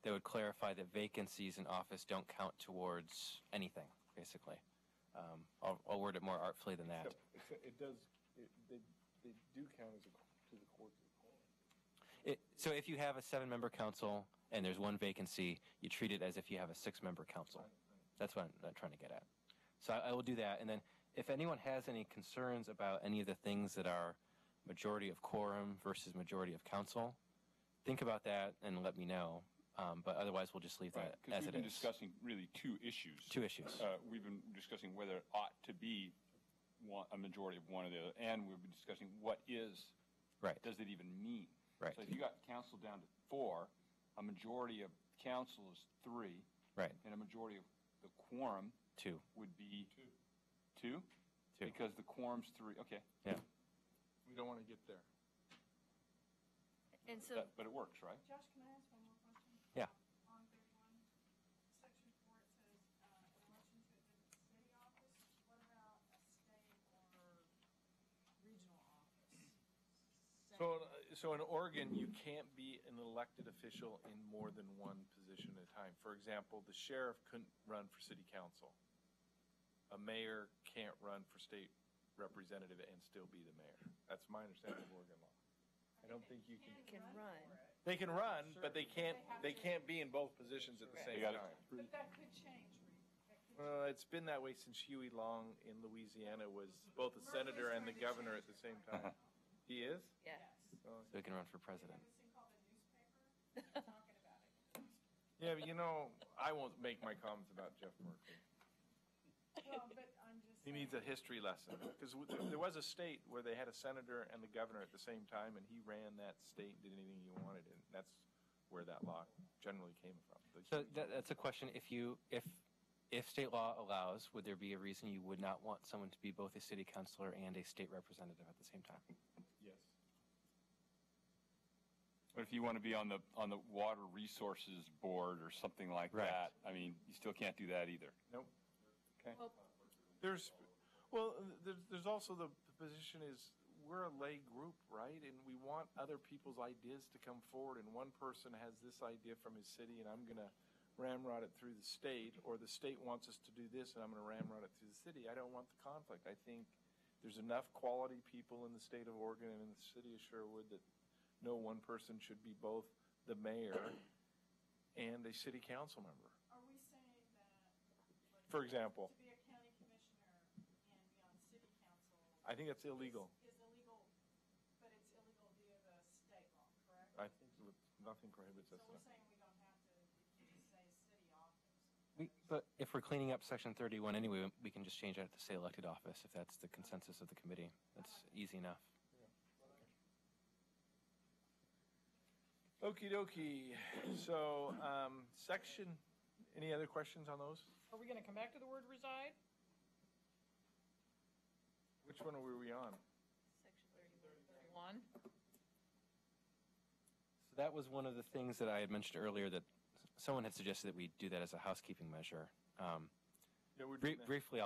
that would clarify that vacancies in office don't count towards anything, basically. I'll word it more artfully than that. Except it does, they do count as to the courts of the court. So if you have a 7-member council and there's 1 vacancy, you treat it as if you have a 6-member council. That's what I'm trying to get at. So I will do that. And then if anyone has any concerns about any of the things that are majority of quorum versus majority of council, think about that and let me know. But otherwise, we'll just leave that Because as we've it been is. discussing really 2 issues. 2 issues. We've been discussing whether it ought to be a majority of one or the other, and we've been discussing what Right. does it even mean? Right. So if you got council down to 4, a majority of council is 3, Right. and a majority of the quorum 2. would be 2? 2. Because the quorum's 3, okay. Yeah. We don't want to get there. And so, But it works, right? Josh, can I ask one more question? Yeah. On 31, section 4, it says, in relation to a different city office, what about a state or regional office? So in Oregon, you can't be an elected official in more than 1 position at a time. For example, the sheriff couldn't run for city council. A mayor can't run for state representative and still be the mayor. That's my understanding of Oregon law. I don't think you can. can run. They can run, but they can't be in both positions at the same time. But that could change, Reed. It's been that way since Huey Long in Louisiana was both a senator and the governor at the same time. He is? Yeah. Oh, So we can run for president. This thing called the newspaper, talking about it. yeah, but I won't make my comments about Jeff Murphy. Well, but I'm just He saying. needs a history lesson, because there was a state where they had a senator and the governor at the same time, and he ran that state and did anything he wanted, and that's where that law generally came from. So that's a question. If state law allows, would there be a reason you would not want someone to be both a city councilor and a state representative at the same time? Yes. But if you want to be on the Water Resources Board or something like Right. that, I mean, you still can't do that either. Nope. Okay. Well, There's also the position is we're a lay group, right? And we want other people's ideas to come forward. And one person has this idea from his city, and I'm going to ramrod it through the state, or the state wants us to do this, and I'm going to ramrod it through the city. I don't want the conflict. I think there's enough quality people in the state of Oregon and in the city of Sherwood that no one person should be both the mayor and a city council member. Are we saying that, like, For example, to be a county commissioner and be on city council? I think that's illegal. Is illegal, but it's illegal via the state law, correct? I think nothing prohibits So us. we're saying we don't have to just say city office. But if we're cleaning up Section 31 anyway, we can just change that to say elected office if that's the consensus of the committee. That's easy enough. Okie dokie. So, any other questions on those? are we going to come back to the word reside? Which one were we on? Section 31. So that was one of the things that I had mentioned earlier that someone had suggested that we do that as a housekeeping measure. Yeah, we're doing that. Briefly,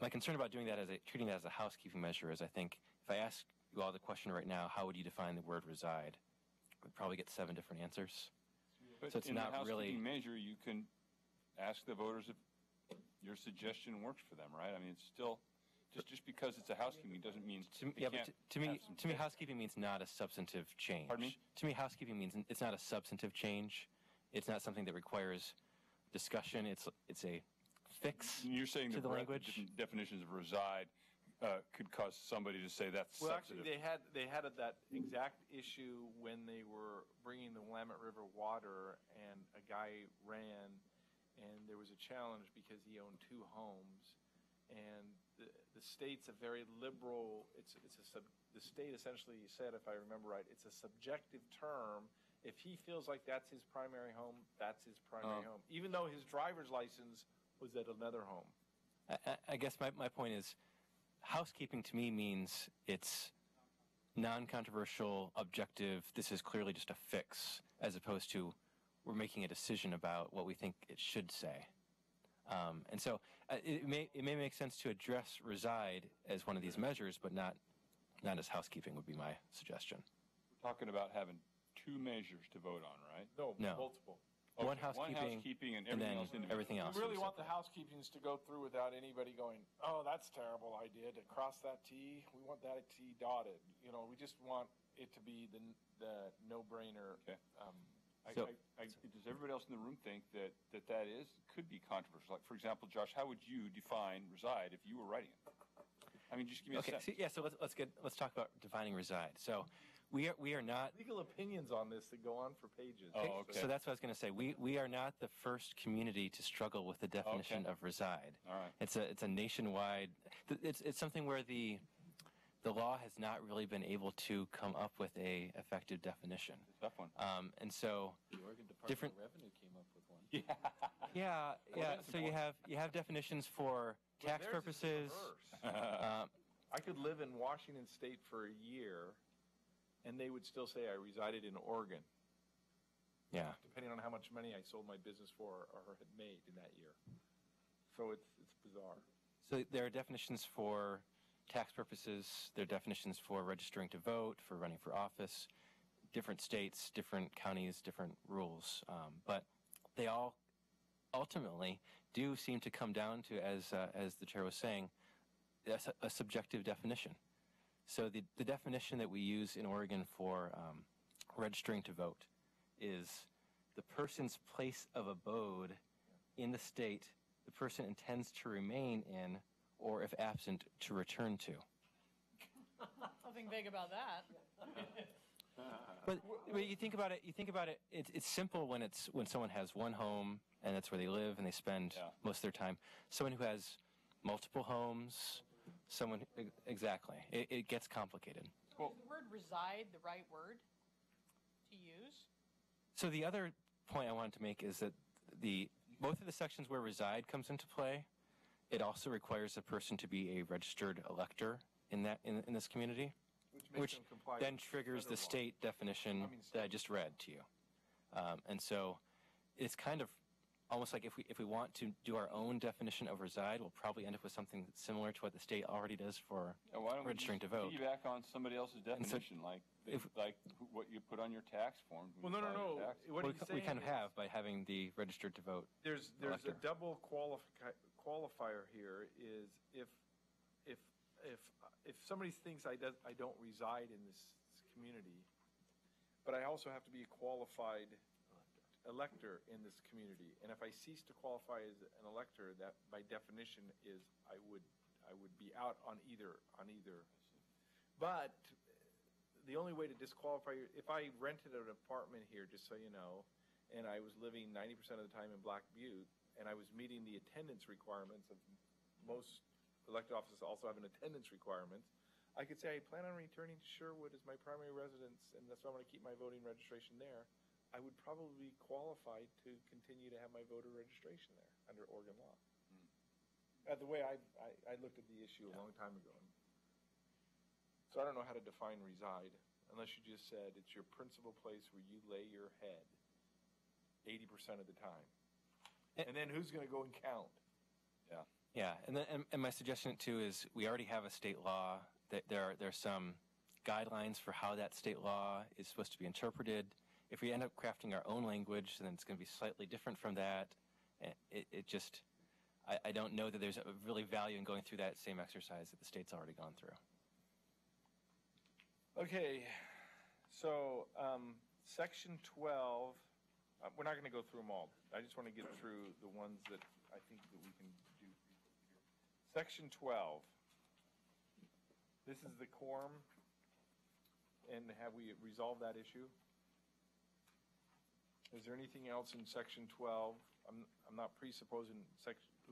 my concern about doing that treating that as a housekeeping measure is I think if I ask you all the question right now, how would you define the word reside? We'd probably get 7 different answers. But So it's in not the really- housekeeping measure, you can ask the voters if your suggestion works for them, right? I mean, it's still, just because it's a housekeeping doesn't mean you Yeah, can't but to me, have some to me, say. housekeeping means not a substantive change. Pardon me? To me, housekeeping means it's not a substantive change. It's not something that requires discussion. It's a fix. You're saying to the the breadth of language. different definitions of reside could cause somebody to say that's Well, substantive. actually, they had that exact issue when they were bringing the Willamette River water, and a guy ran, and there was a challenge because he owned 2 homes, and the state's a very liberal. The state essentially said, if I remember right, it's a subjective term. If he feels like that's his primary home, that's his primary home, even though his driver's license was at another home. I guess my point is, housekeeping to me means it's non-controversial, objective. This is clearly just a fix, as opposed to we're making a decision about what we think it should say. And so it may make sense to address reside as one of these measures, but not as housekeeping would be my suggestion. We're talking about having 2 measures to vote on, right? No, No. multiple. One Okay, housekeeping, and and everything then else individually. everything else. We really would be want the separate. housekeepings to go through without anybody going, oh, that's a terrible idea to cross that T. We want that T dotted. We just want it to be the no-brainer. Okay. So- Does everybody else in the room think that could be controversial? Like, for example, Josh, how would you define reside if you were writing it? I mean, just give me a Okay. sense. So let's talk about defining reside. So we are not. Legal opinions on this that go on for pages. Oh, okay. So that's what I was going to say. We are not the first community to struggle with the definition Okay. of reside. All right. It's a nationwide. It's something where the law has not really been able to come up with a effective definition. Tough one. And so The Oregon Department Different- of Revenue came up with one. yeah. that's So you have definitions for tax Theirs is purposes. reverse. I could live in Washington State for a year, and they would still say I resided in Oregon, Yeah. depending on how much money I sold my business for or had made in that year. So it's bizarre. So there are definitions for tax purposes. There are definitions for registering to vote, for running for office. Different states, different counties, different rules. But they all ultimately do seem to come down to, as the chair was saying, a subjective definition. So the definition that we use in Oregon for registering to vote is the person's place of abode in the state the person intends to remain in, or if absent, to return to. Nothing vague about that. But you think about it. It's simple when someone has one home and that's where they live and they spend most of their time. Someone who has multiple homes, exactly. It gets complicated. Is the word reside the right word to use? So the other point I wanted to make is that both of the sections where reside comes into play, it also requires a person to be a registered elector in this community, makes them comply then with triggers the federal law. state definition that I just read to you. And so it's kind of almost like if we want to do our own definition of reside, we'll probably end up with something similar to what the state already does for Why don't we registering just to vote. piggyback on somebody else's definition, like what you put on your tax form? when Well, you no. file your tax? What he's We saying kind of is have by having the registered to vote. There's a elector. double qualifier here is if somebody thinks I don't reside in this community, but I also have to be a qualified elector in this community, and if I cease to qualify as an elector, that by definition is I would be out on either. But the only way to disqualify you, if I rented an apartment here, just so you know, and I was living 90% of the time in Black Butte, and I was meeting the attendance requirements of most elected offices also have an attendance requirement, I could say I plan on returning to Sherwood as my primary residence, and that's why I'm going to keep my voting registration there. I would probably be qualified to continue to have my voter registration there under Oregon law. The way I looked at the issue a long time ago. So I don't know how to define reside, unless you just said it's your principal place where you lay your head 80% of the time. And then who's going to go and count? Yeah, and my suggestion too is we already have a state law that there are some guidelines for how that state law is supposed to be interpreted. If we end up crafting our own language, then it's going to be slightly different from that. I don't know that there's a really value in going through that same exercise that the state's already gone through. Okay, so Section 12, we're not going to go through them all. I just want to get through the ones that I think that we can do. Section 12, this is the quorum, and have we resolved that issue? Is there anything else in Section 12? I'm not presupposing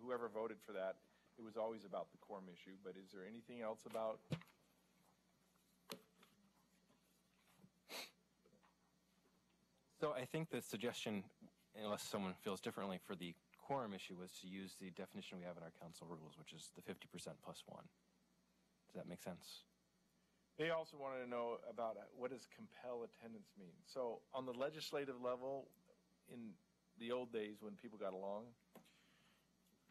whoever voted for that, it was always about the quorum issue, but is there anything else about? So I think the suggestion, unless someone feels differently, for the quorum issue was to use the definition we have in our council rules, which is the 50% plus one. Does that make sense? They also wanted to know about what does compel attendance mean? So on the legislative level, in the old days when people got along,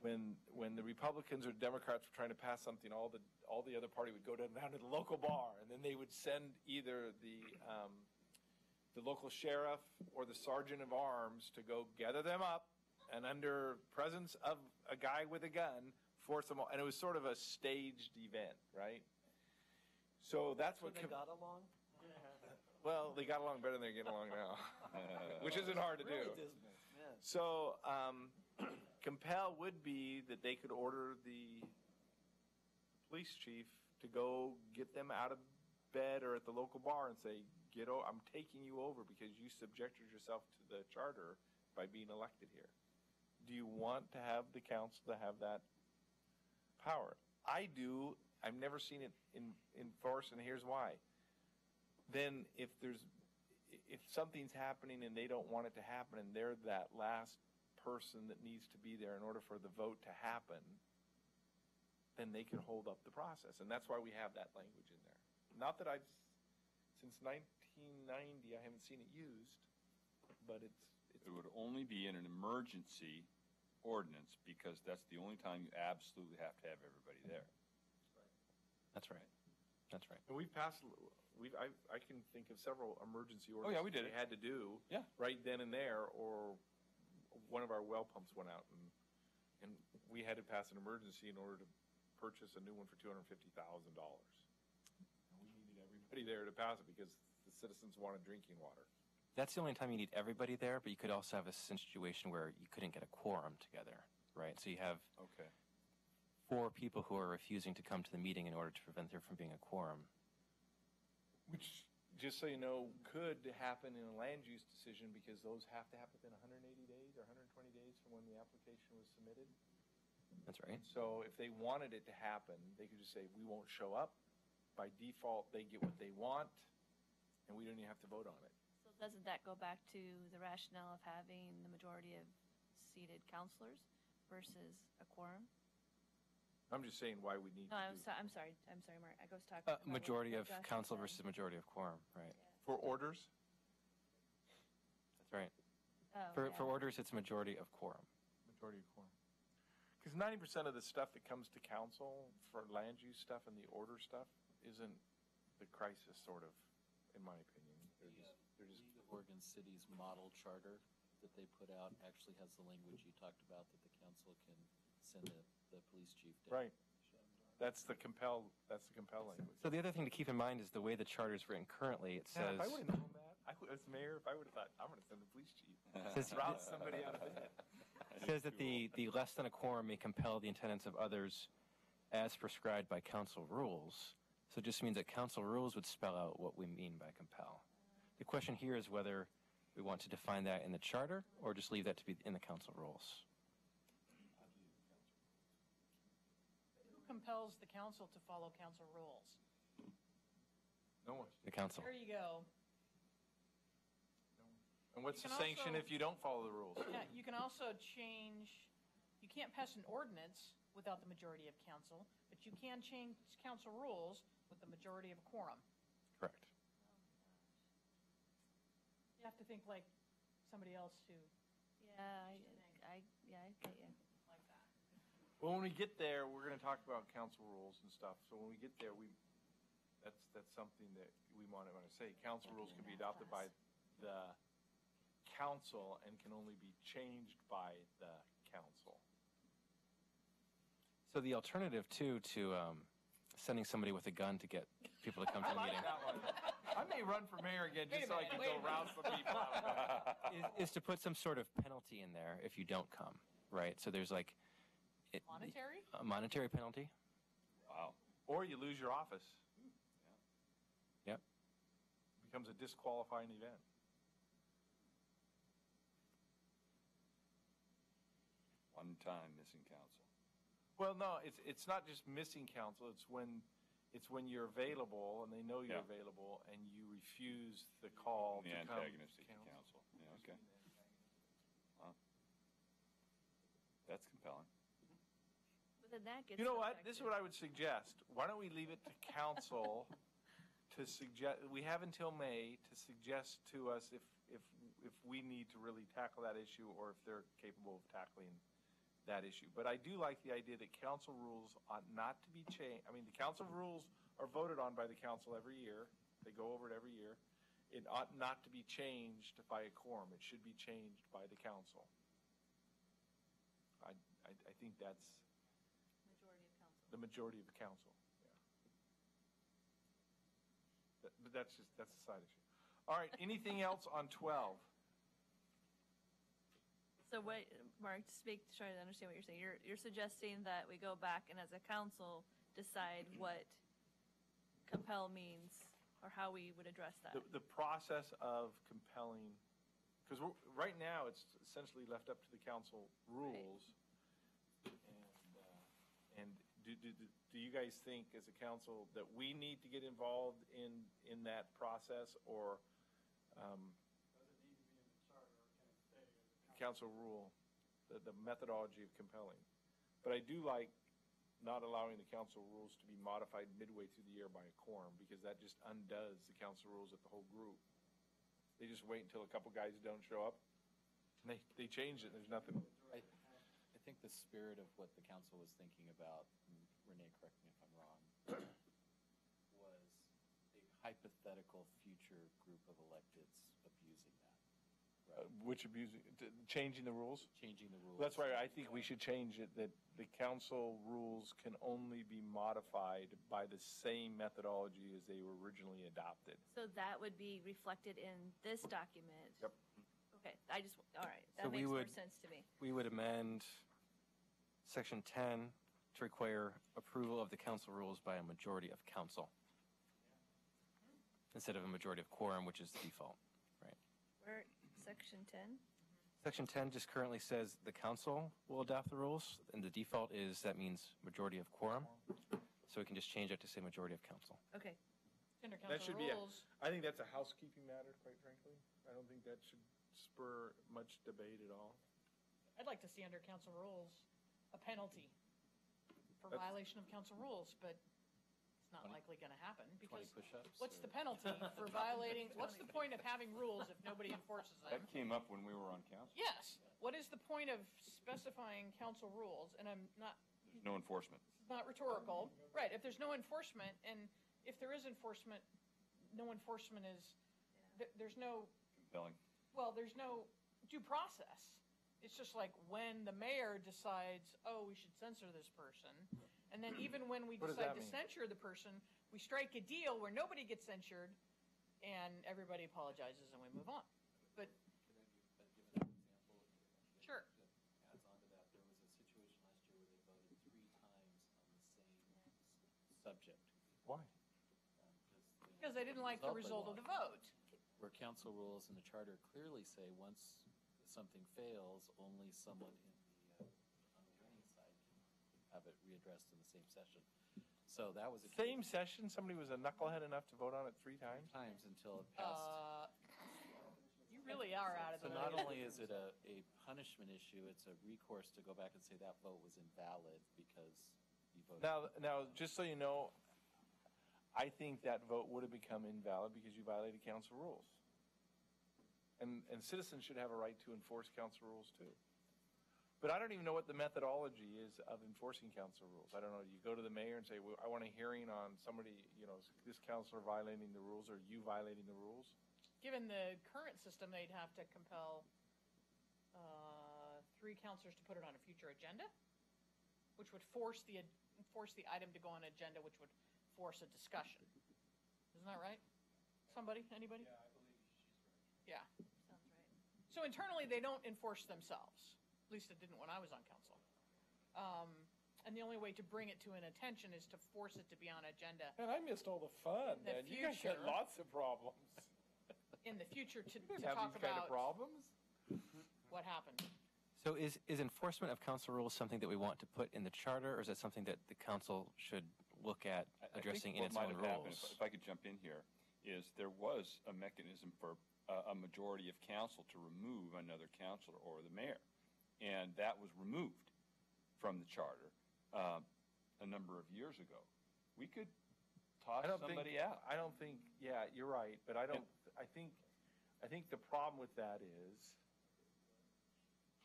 when the Republicans or Democrats were trying to pass something, all the other party would go down to the local bar, and then they would send either the local sheriff or the sergeant of arms to go gather them up, and under presence of a guy with a gun, force them all. And it was sort of a staged event, right? So that's what. They got along? Well, they got along better than they're getting along now, which isn't hard to do. Really dismal, yeah. So compel would be that they could order the police chief to go get them out of bed or at the local bar and say, I'm taking you over because you subjected yourself to the charter by being elected here. Do you want to have the council to have that power? I do. I've never seen it enforced, and here's why. Then if something's happening and they don't want it to happen and they're that last person that needs to be there in order for the vote to happen, then they can hold up the process. And that's why we have that language in there. Not that since 1990, I haven't seen it used, but it would only be in an emergency ordinance because that's the only time you absolutely have to have everybody there. That's right. That's right. And we've passed. I can think of several emergency ordinances. Oh yeah, we did. They had to do. Yeah. Right then and there, or one of our well pumps went out, and we had to pass an emergency in order to purchase a new one for $250,000. And we needed everybody there to pass it because the citizens wanted drinking water. That's the only time you need everybody there, but you could also have a situation where you couldn't get a quorum together, right? So you have 4 people who are refusing to come to the meeting in order to prevent there from being a quorum. Which, just so you know, could happen in a land use decision because those have to happen within 180 days or 120 days from when the application was submitted. That's right. So if they wanted it to happen, they could just say, we won't show up. By default, they get what they want, and we don't even have to vote on it. So Doesn't that go back to the rationale of having the majority of seated counselors versus a quorum? I'm just saying why we need No, to do. I'm sorry, Mark, I was talking about what Majority of Josh had council said. versus majority of quorum, right? For orders? That's right. Oh, For yeah. orders, it's majority of quorum. Majority of quorum. Because 90% of the stuff that comes to council for land use stuff and the order stuff isn't the crisis, sort of, in my opinion. They're just League of Oregon Cities model charter that they put out actually has the language you talked about that the council can send the police chief down. right. That's the compel language. So the other thing to keep in mind is the way the charter is written currently. It Yeah, says, if I would have known that, as mayor, if I would have thought, I'm going to send the police chief. Says- Route somebody out of bed. says that the less than a quorum may compel the attendance of others as prescribed by council rules. So it just means that council rules would spell out what we mean by compel. The question here is whether we want to define that in the charter or just leave that to be in the council rules. Who compels the council to follow council rules? No one. The council. There you go. And what's You the can sanction also- if you don't follow the rules? Yeah, you can also change, you can't pass an ordinance without the majority of council, but you can change council rules with the majority of quorum. Correct. You have to think like somebody else who, Yeah, I get you. like that. Well, when we get there, we're going to talk about council rules and stuff. So when we get there, that's something that we want to say. Council rules can be adopted by the council and can only be changed by the council. So the alternative, too, to sending somebody with a gun to get people to come to the meeting that one. I may run for mayor again just so I can go rouse the people out. is to put some sort of penalty in there if you don't come, right? So there's like Monetary? a monetary penalty. Wow. Or you lose your office. Yep. Becomes a disqualifying event. One time missing council. Well, no, it's not just missing counsel. It's when you're available and they know you're Yeah. available and you refuse the call The to come. antagonistic to council. Yeah, okay. Wow. That's compelling. But then that gets. You know what? This is what I would suggest. Why don't we leave it to council to suggest? We have until May to suggest to us if we need to really tackle that issue or if they're capable of tackling that issue. But I do like the idea that council rules ought not to be changed. I mean, the council rules are voted on by the council every year. They go over it every year. It ought not to be changed by a quorum. It should be changed by the council. I think that's Majority of council. the majority of the council. Yeah. But that's a side issue. All right, anything else on 12? So what, Mark, try to understand what you're saying. You're suggesting that we go back and as a council decide what compel means or how we would address that. The process of compelling, because right now it's essentially left up to the council rules. And do you guys think as a council that we need to get involved in that process or Does it need to be in the charter, or can it stay as a council rule, the methodology of compelling? But I do like not allowing the council rules to be modified midway through the year by a quorum because that just undoes the council rules of the whole group. They just wait until a couple guys don't show up and they change it. There's nothing. I think the spirit of what the council was thinking about, and Renee, correct me if I'm wrong, was a hypothetical future group of electeds abusing that, right? Which changing the rules? Changing the rules. That's why I think we should change it, that the council rules can only be modified by the same methodology as they were originally adopted. So that would be reflected in this document? Yep. Okay, all right, So that we makes more would- sense to me. We would amend Section 10 to require approval of the council rules by a majority of council instead of a majority of quorum, which is the default, right? We're at section 10? Section 10 just currently says the council will adopt the rules, and the default is that means majority of quorum. So we can just change it to say majority of council. Okay. Under That council should be, rules, I think that's a housekeeping matter, quite frankly. I don't think that should spur much debate at all. I'd like to see under council rules a penalty for That's- violation of council rules, but it's not 20 likely going to happen 20 because push-ups? what's the or- penalty for violating, what's the point of having rules if nobody enforces them? That came up when we were on council. Yes, what is the point of specifying council rules? And I'm not, There's no enforcement. not rhetorical. Right, if there's no enforcement, and if there is enforcement, no enforcement is, there's no, Compelling. well, there's no due process. It's just like when the mayor decides, oh, we should censor this person, and then even when we What does decide that to mean? censure the person, we strike a deal where nobody gets censured, and everybody apologizes and we move on. But, Can I give an example? sure. That adds on to that. There was a situation last year where they voted 3 times on the same subject. Why? Because they didn't like the result of the vote. Where council rules and the charter clearly say once something fails, only someone in the, on the winning side can have it readdressed in the same session. So that was a Same session, somebody was a knucklehead enough to vote on it 3 times? times until it passed. You really are out of So the not loop. only is it a punishment issue, it's a recourse to go back and say that vote was invalid because you voted. Now, just so you know, I think that vote would have become invalid because you violated council rules. And citizens should have a right to enforce council rules too. But I don't even know what the methodology is of enforcing council rules. I don't know, you go to the mayor and say, well, I want a hearing on somebody, this councilor violating the rules or you violating the rules? Given the current system, they'd have to compel 3 councilors to put it on a future agenda, which would force the item to go on an agenda, which would force a discussion. Isn't that right? Somebody, anybody? Yeah, I believe she's right. Yeah. Sounds right. So internally, they don't enforce themselves. At least it didn't when I was on council. And the only way to bring it to an attention is to force it to be on agenda Man, I missed all the fun, In the man. You guys had future- lots of problems. in the future to You didn't have talk these kind of about problems? what happened. So is enforcement of council rules something that we want to put in the charter, or is it something that the council should look at I think addressing in what its might own have happened, rules? if I could jump in here, is there was a mechanism for a majority of council to remove another councilor or the mayor. And that was removed from the charter a number of years ago. We could toss somebody out. I don't think, yeah, you're right, but I think the problem with that is,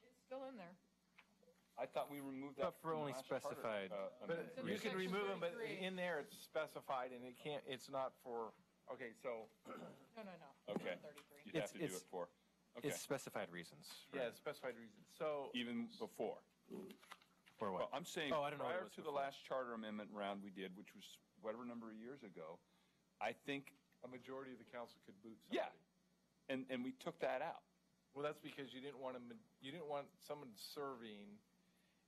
It's still in there. I thought we removed that. But for from the only last charter, specified- amendment. but in you section can remove them, but 33. in there it's specified and it's not for, okay, so, No. Okay. 33. You'd have to do It's- it for, okay, It's specified reasons. yeah, specified reasons. So, even before. For Well, what? I'm saying, Oh, I don't know what it prior was to the before. last charter amendment round we did, which was whatever number of years ago, I think, a majority of the council could boot yeah, somebody. and we took that out. Well, that's because you didn't want someone serving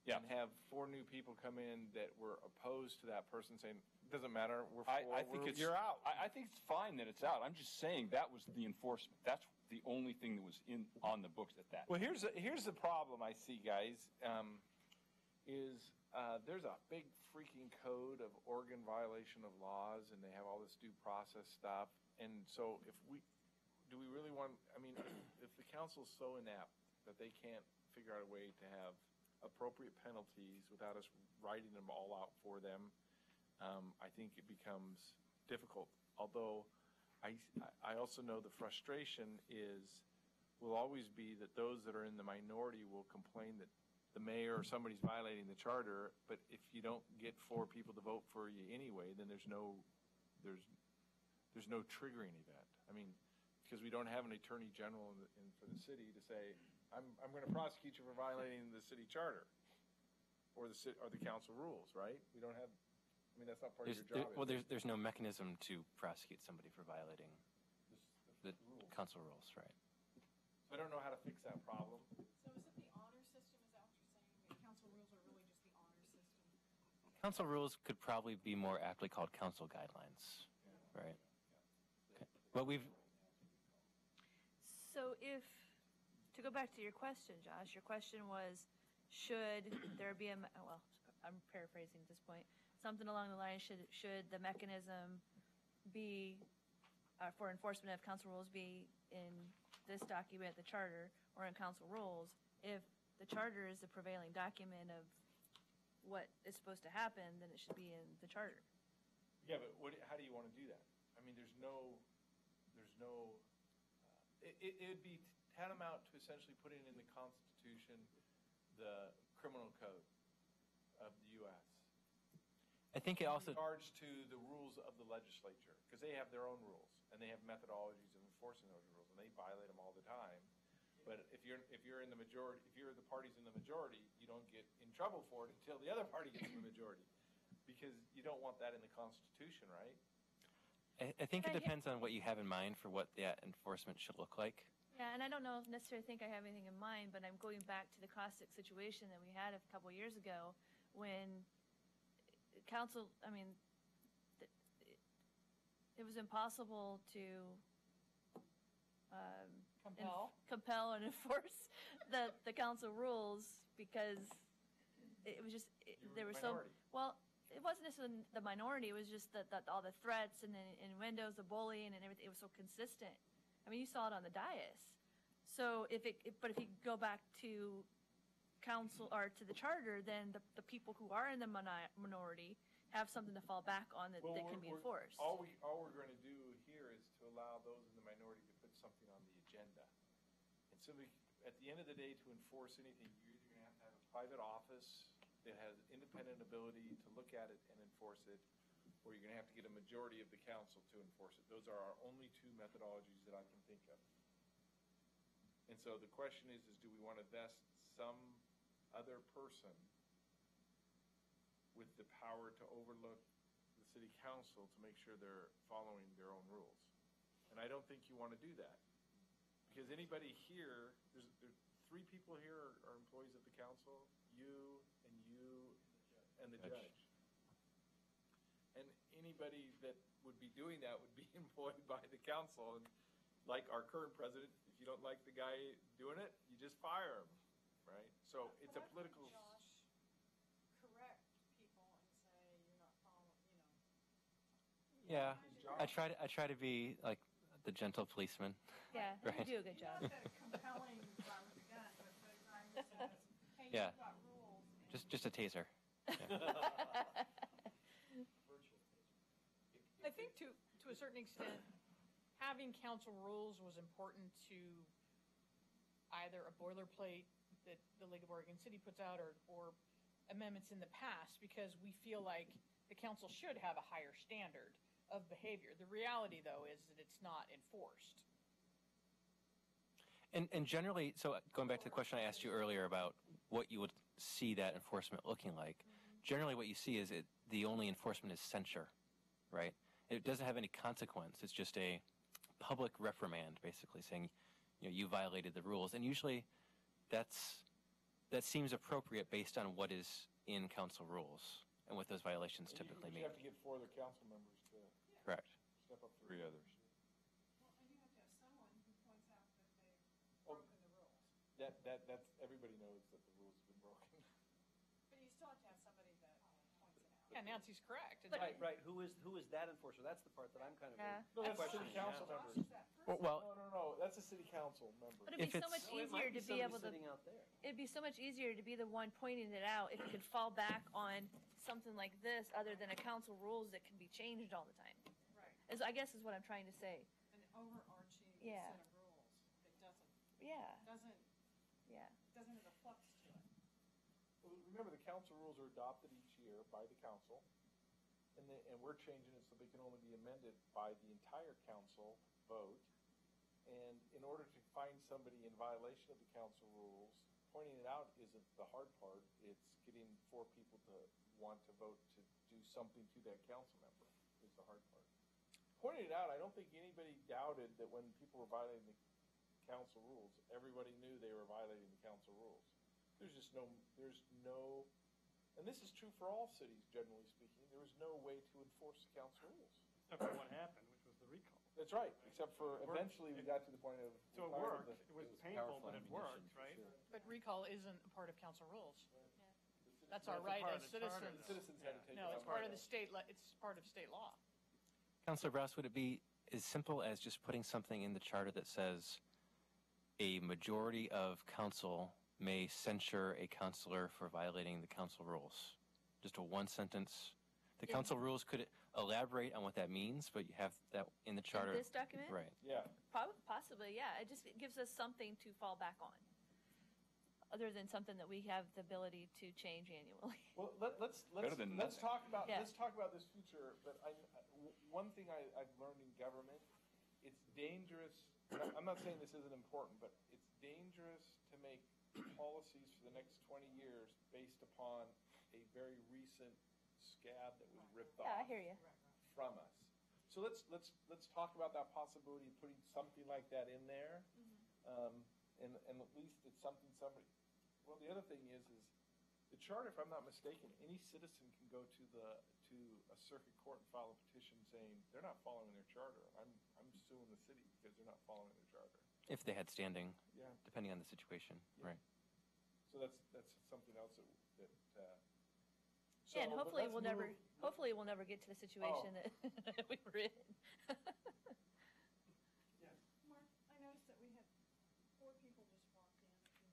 Yeah. and have 4 new people come in that were opposed to that person saying, doesn't matter, we're I think it's, you're out. I think it's fine that it's out. I'm just saying that was the enforcement. That's the only thing that was on the books at that. Well, here's the problem I see, guys, is there's a big freaking code of Oregon violation of laws, and they have all this due process stuff. And so do we really want, I mean, if the council's so inept that they can't figure out a way to have appropriate penalties without us writing them all out for them, I think it becomes difficult. Although I also know the frustration will always be that those that are in the minority will complain that the mayor or somebody's violating the charter, but if you don't get 4 people to vote for you anyway, then there's no triggering event. I mean, because we don't have an attorney general for the city to say, I'm going to prosecute you for violating the city charter or the council rules, right? We don't have. I mean, that's not part of your job. There's no mechanism to prosecute somebody for violating the council rules, right? So I don't know how to fix that problem. So is it the honor system? Is that what you're saying? The council rules are really just the honor system? Council rules could probably be more aptly called council guidelines, right? Okay. But So to go back to your question, Josh, your question was, should there be well, I'm paraphrasing at this point, something along the line, should the mechanism be, for enforcement of council rules be in this document, the charter, or in council rules, if the charter is the prevailing document of what is supposed to happen, then it should be in the charter. Yeah, but how do you want to do that? I mean, it'd be tantamount to essentially putting in the Constitution the criminal code of the U.S. I think it also, In regards to the rules of the legislature, because they have their own rules, and they have methodologies of enforcing those rules, and they violate them all the time. But if you're in the majority, if you're the parties in the majority, you don't get in trouble for it until the other party gets in the majority, because you don't want that in the Constitution, right? I think it depends on what you have in mind for what that enforcement should look like. Yeah, and I don't know if necessarily think I have anything in mind, but I'm going back to the caustic situation that we had a couple of years ago when council, I mean, it was impossible to compel and enforce the council rules because it was just, there was so, well, it wasn't necessarily the minority, it was just that all the threats and the innuendos, the bullying and everything, it was so consistent. I mean, you saw it on the dais. So but if you go back to council or to the charter, then the people who are in the minority have something to fall back on that can be enforced. All we're going to do here is to allow those in the minority to put something on the agenda. And so at the end of the day, to enforce anything, you're either going to have a private office that has independent ability to look at it and enforce it, or you're going to have to get a majority of the council to enforce it. Those are our only two methodologies that I can think of. And so the question is do we want to vest some other person with the power to overlook the city council to make sure they're following their own rules? And I don't think you want to do that. Because anybody here, there three people here are employees of the council, you, and the judge. And anybody that would be doing that would be employed by the council. And like our current president, if you don't like the guy doing it, you just fire him, right? So it's a political. Josh, correct people and say you're not following, Yeah, I try to be like the gentle policeman. Yeah, right. you do a good job. Not that compelling crime with a gun, but the crime that says, hey, Yeah. you've got rules. Just a taser. Yeah. I think to a certain extent, having council rules was important to either a boilerplate that the League of Oregon City puts out or amendments in the past, because we feel like the council should have a higher standard of behavior. The reality, though, is that it's not enforced. And generally, so going back to the question I asked you earlier about what you would see that enforcement looking like, generally what you see is the only enforcement is censure, right? It doesn't have any consequence. It's just a public reprimand, basically saying, you violated the rules. And usually that seems appropriate based on what is in council rules and what those violations typically mean. You have to get 4 other council members to Correct. step up. 3 others. Well, and you have to have someone who points out that they've Oh. broken the rules. That's everybody knows that the rules have been broken. But you still have to have somebody that points it out. Yeah, Nancy's correct. Right. Who is that enforcer? That's the part that I'm kind of Yeah. No, that's questioning. city council now. members. Josh is that person. Well, No, that's a city council member. But it'd If be so it's- much Oh, it easier might to be somebody able to, sitting out there. it'd be so much easier to be the one pointing it out if you could fall back on something like this other than a council rules that can be changed all the time. Right. I guess is what I'm trying to say. An overarching Yeah. set of rules that Yeah, doesn't yeah. have a flux to it. Well, remember, the council rules are adopted each year by the council, and we're changing it so they can only be amended by the entire council vote. And in order to find somebody in violation of the council rules, pointing it out isn't the hard part. It's getting 4 people to want to vote to do something to that council member is the hard part. Pointing it out, I don't think anybody doubted that when people were violating the council rules, everybody knew they were violating the council rules. There's no, and this is true for all cities, generally speaking, there was no way to enforce the council rules. Except for what happened, which was the recall. That's right, except for It worked. eventually we got to the point of. So it requiring worked. It was the painful, powerful but it ammunition, worked, right? Sure. But recall isn't a part of council rules. That's That's our a right part as of the charter, citizens. though. Citizens had to take. No, it it's out. part of the it's part of state law. Councilor Brous, would it be as simple as just putting something in the charter that says a majority of council may censure a counselor for violating the council rules. Just a one sentence. The Yeah. council rules could elaborate on what that means, but you have that in the charter. In this document? Right. Yeah. Possibly, yeah. It just gives us something to fall back on, other than something that we have the ability to change annually. Well, let's Better than let's nothing. talk about Yeah. let's talk about this future. But one thing I've learned in government, it's dangerous. I'm not saying this isn't important, but it's dangerous to make policies for the next 20 years based upon a very recent scab that was ripped Yeah, I off hear you. from us. So let's talk about that possibility of putting something like that in there, and at least it's something somebody. Well, the other thing is the charter. If I'm not mistaken, any citizen can go to a circuit court and file a petition saying they're not following their charter. I'm suing the city because they're not following their charter. If they had standing, Yeah. depending on the situation. Yeah. Right. So that's something else that. Yeah, and but hopefully let's we'll never, move- hopefully we'll never get to the situation that we were in. Mark, I noticed that we had 4 people just walked in a few minutes ago.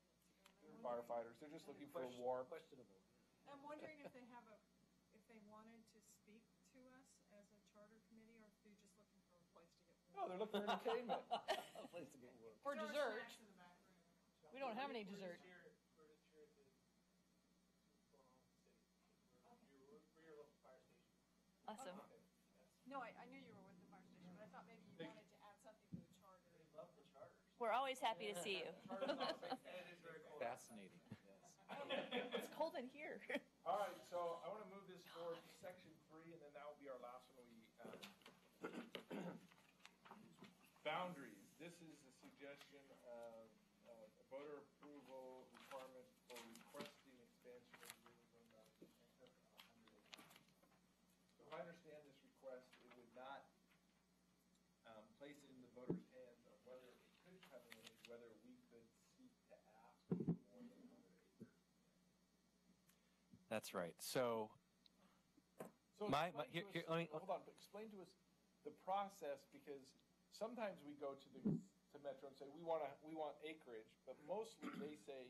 and They're I'm wondering- firefighters. They're just looking for a warm. Questionable. I'm wondering if they wanted to speak to us as a charter committee, or if they're just looking for a place to get warm. No, they're looking for entertainment. A place to get warm. For There are dessert, snacks in the back room. we don't have any dessert. Awesome. No, I knew you were with the fire station, but I thought maybe you wanted to add something to the charter. Love the charters. We're always happy to see you. Fascinating, yes. It's cold in here. All right, so I want to move this forward to section 3, and then that will be our last one. Boundaries. This is a suggestion of a voter approval requirement for requesting expansion of the river zone boundary in excess of 100 acres. So if I understand this request, it would not place it in the voter's hands of whether it could come in, whether we could seek to ask for more than 100 acres. That's right. So So My- explain here- to us- let me- hold on, but explain to us the process, because sometimes we go to Metro and say, we want acreage, but mostly they say,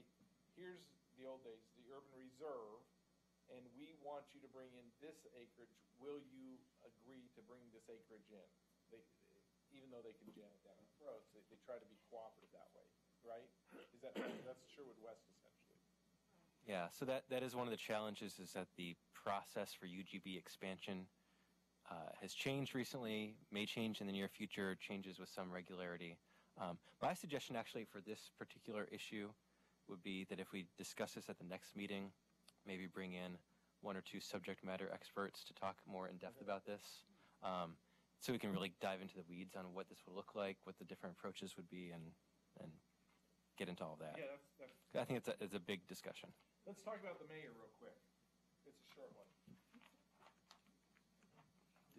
here's the old days, the urban reserve, and we want you to bring in this acreage. Will you agree to bring this acreage in? Even though they can jam it down our throats, they try to be cooperative that way, right? That's Sherwood West essentially. yeah, so that is one of the challenges, is that the process for UGB expansion has changed recently, may change in the near future, changes with some regularity. My suggestion actually for this particular issue would be that if we discuss this at the next meeting, maybe bring in 1 or 2 subject matter experts to talk more in depth about this, so we can really dive into the weeds on what this would look like, what the different approaches would be, and get into all that. Yeah, that's. I think it's a big discussion. Let's talk about the mayor real quick. It's a short one.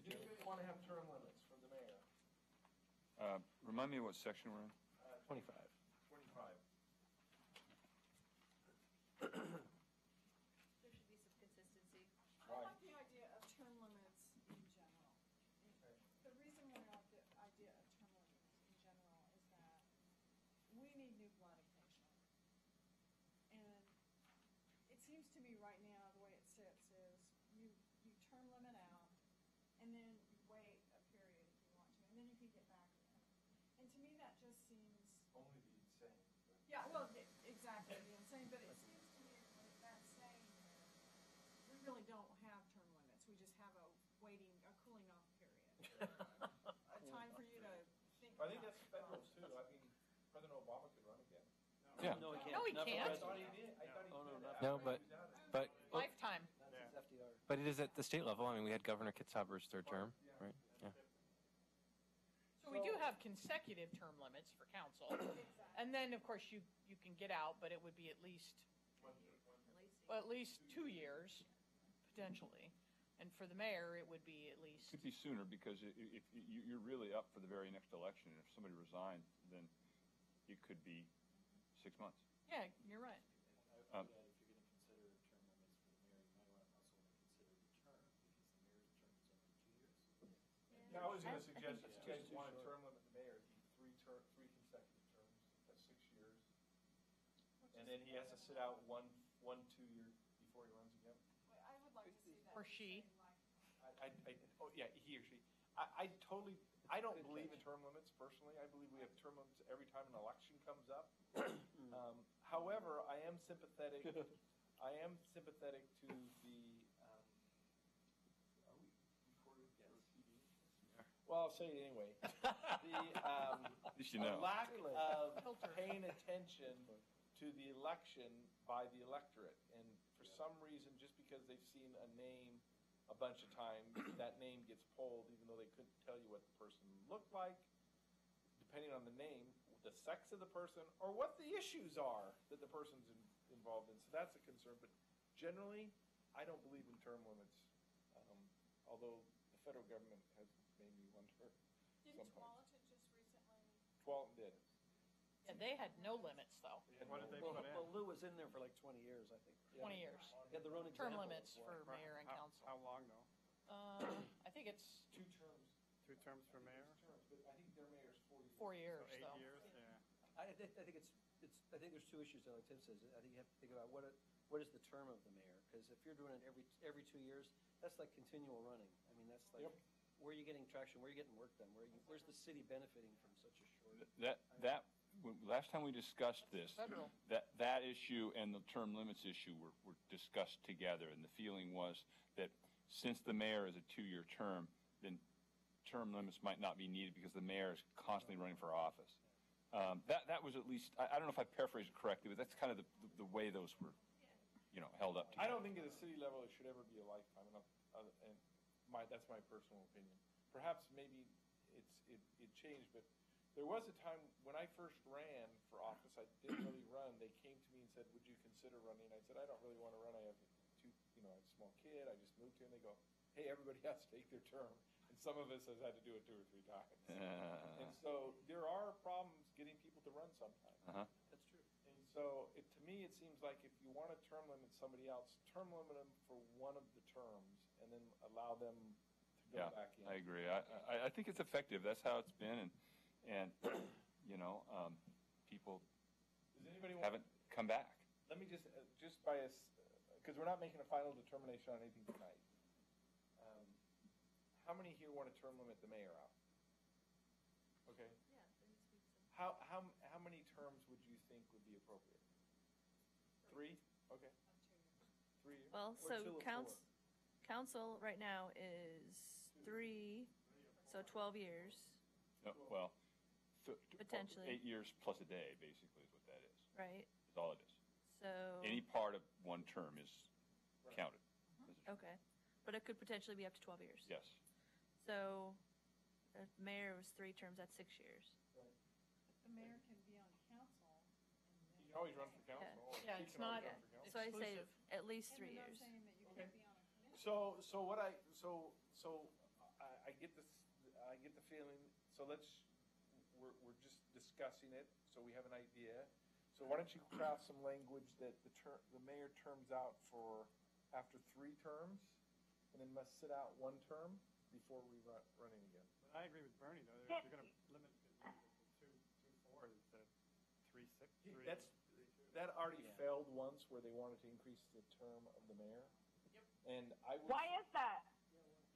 Did you want to have term limits for the mayor? Remind me what section we're in? 25. 25. There should be some consistency. I like the idea of term limits in general. The reason why I like the idea of term limits in general is that we need new blood occasionally. And it seems to me right now, the way it sits is you term limit out, and then you wait a period if you want to, and then you can get back in. And to me, that just seems. Only the insane. Yeah, well, exactly, the insane, but it seems to me what that's saying here, we really don't have term limits, we just have a cooling off period. A time for you to think I think about that's federal too. I mean, President Obama could run again. Yeah. No, he can't. No, he Not for can't. I president. thought he did. I thought he Oh, no, could. not after No, he but- was out of it. But Lifetime. That's his FDR. But it is at the state level. I mean, we had Governor Kitzhaber's third term, right? Yeah. So we do have consecutive term limits for council. And then, of course, you can get out, but it would be at least 2 years, potentially. And for the mayor, it would be at least, Could be sooner, because if you're really up for the very next election, and if somebody resigns, then it could be 6 months. yeah, you're right. Um, If you're going to consider term limits for the mayor, you might also want to consider the term, because the mayor's term is only 2 years. Yeah, I was going to I think suggest if it's you guys just too want to short. term limit the mayor, it'd be three consecutive terms. That's 6 then he has to sit out 2 year before he runs again? I would like to see that. Or she. Oh, yeah, he or she. I don't believe in term limits personally. I believe we have term limits every time an election comes up. However, I am sympathetic to the, are we recording for TV? Well, I'll say it anyway. At least you know. The lack of paying attention to the election by the electorate. And for some reason, just because they've seen a name a bunch of times, that name gets pulled, even though they couldn't tell you what the person looked like, depending on the name, the sex of the person, or what the issues are that the person's involved in. So that's a concern. But generally, I don't believe in term limits, although the federal government has made me wonder Didn't sometimes. Tualatin just recently? Tualatin did. Yeah, they had no limits, though. What did they Well, put in? well, Lou was in there for like 20 years, I think. 20 years. They had their own Term example limits before. for mayor and How council. long though? I think it's 2 terms. 2 terms for mayor? Terms, but I think their mayor's 4 years. 4 years, So 8 though. years, yeah. I think I think there's 2 issues there, like Tim says. I think you have to think about what is the term of the mayor? Because if you're doing it every 2 years, that's like continual running. I mean, that's like, Yep. where are you getting traction? Where are you getting work done? Where's the city benefiting from such a short? Last time we discussed this, Federal. that issue and the term limits issue were discussed together, and the feeling was that since the mayor is a 2-year term, then term limits might not be needed because the mayor is constantly running for office. That was at least, I don't know if I paraphrased it correctly, but that's kind of the way those were, held up I together. don't think at the city level it should ever be a lifetime, and that's my personal opinion. Perhaps maybe it changed, but there was a time when I first ran for office, I didn't really run. They came to me and said, "Would you consider running?" I said, "I don't really want to run. I have I have a small kid. I just moved here." And they go, "Hey, everybody has to take their term." And some of us has had to do it 2 or 3 times. And so there are problems getting people to run sometimes. That's true. And so to me, it seems like if you want to term limit somebody else, term limit them for one of the terms and then allow them to go Yeah, back in. I agree. I think it's effective. That's how it's been, and people Does anybody want? haven't come back. Let me just by us, because we're not making a final determination on anything tonight. How many here want to term limit the mayor out? Okay. Yeah. How many terms would you think would be appropriate? 3? Okay. 3 years? Well, Or so 2 or council right now is 3, so 12 years, No, well, Potentially. 8 years plus a day, basically, is what that is. right? Is all it is. So, Any part of one term is counted. as a term. okay. But it could potentially be up to 12 years. Yes. So, the mayor was 3 terms, that's 6 years. The mayor can be on council. You can always run for council. or Yeah, she it's can always not- run for council. So I say Exclusive. at least And 3 we're not years. saying that you Okay. can't be on a committee. So I get this, I get the feeling, so we're just discussing it, so we have an idea. So why don't you craft some language that the mayor terms out for after 3 terms, and then must sit out 1 term before we running again. But I agree with Bernie, though, if you're gonna limit it to 2-4 instead of 3-6, 3. That already Yeah. failed once where they wanted to increase the term of the mayor. Yep. And I would. Why is that?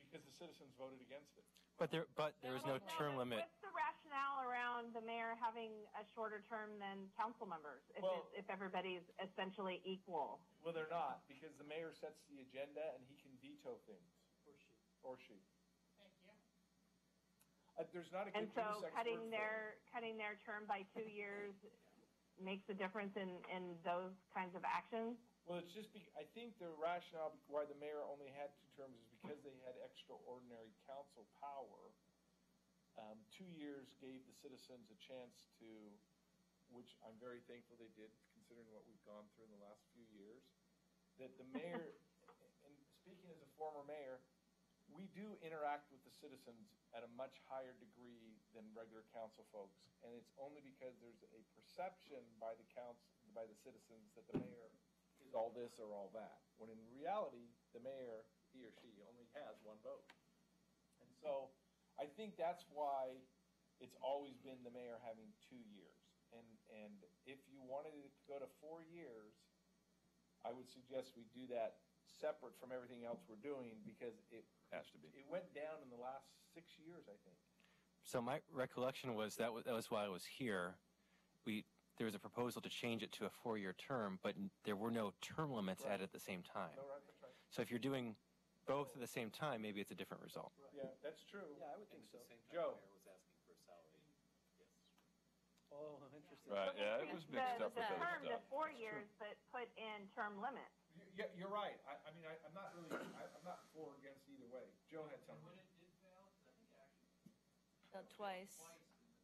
Because the citizens voted against it. But there is no term limit. What's the rationale around the mayor having a shorter term than council members if everybody's essentially equal? Well, they're not, because the mayor sets the agenda and he can veto things. Or she. Thank you. There's not a And good so unisex word cutting for it. their term by 2 years makes a difference in those kinds of actions? Well, it's just, I think the rationale why the mayor only had 2 terms is because they had extraordinary council power. 2 years gave the citizens a chance to, which I'm very thankful they did, considering what we've gone through in the last few years, that the mayor, and speaking as a former mayor, we do interact with the citizens at a much higher degree than regular council folks, and it's only because there's a perception by the citizens that the mayor is all this or all that, when in reality, the mayor, he or she, only has 1 vote. And so, I think that's why it's always been the mayor having 2 years. And And if you wanted it to go to 4 years, I would suggest we do that separate from everything else we're doing, because it Has to be. It went down in the last 6 years, I think. So my recollection was that was why I was here. There was a proposal to change it to a 4-year term, but there were no term limits Right. added at the same time. No, right, that's right. So if you're doing both at the same time, maybe it's a different result. Yeah, that's true. Yeah, I would think so. Joe? was asking for a salary. Yes. Oh, interesting. Right, yeah, it was mixed up with The other term to stuff. 4 years, but put in term limits. Yeah, you're right. I mean, I'm not really, I'm not for or against either way. Joe had something. When it did fail, 'cause I think it actually Twice. twice in the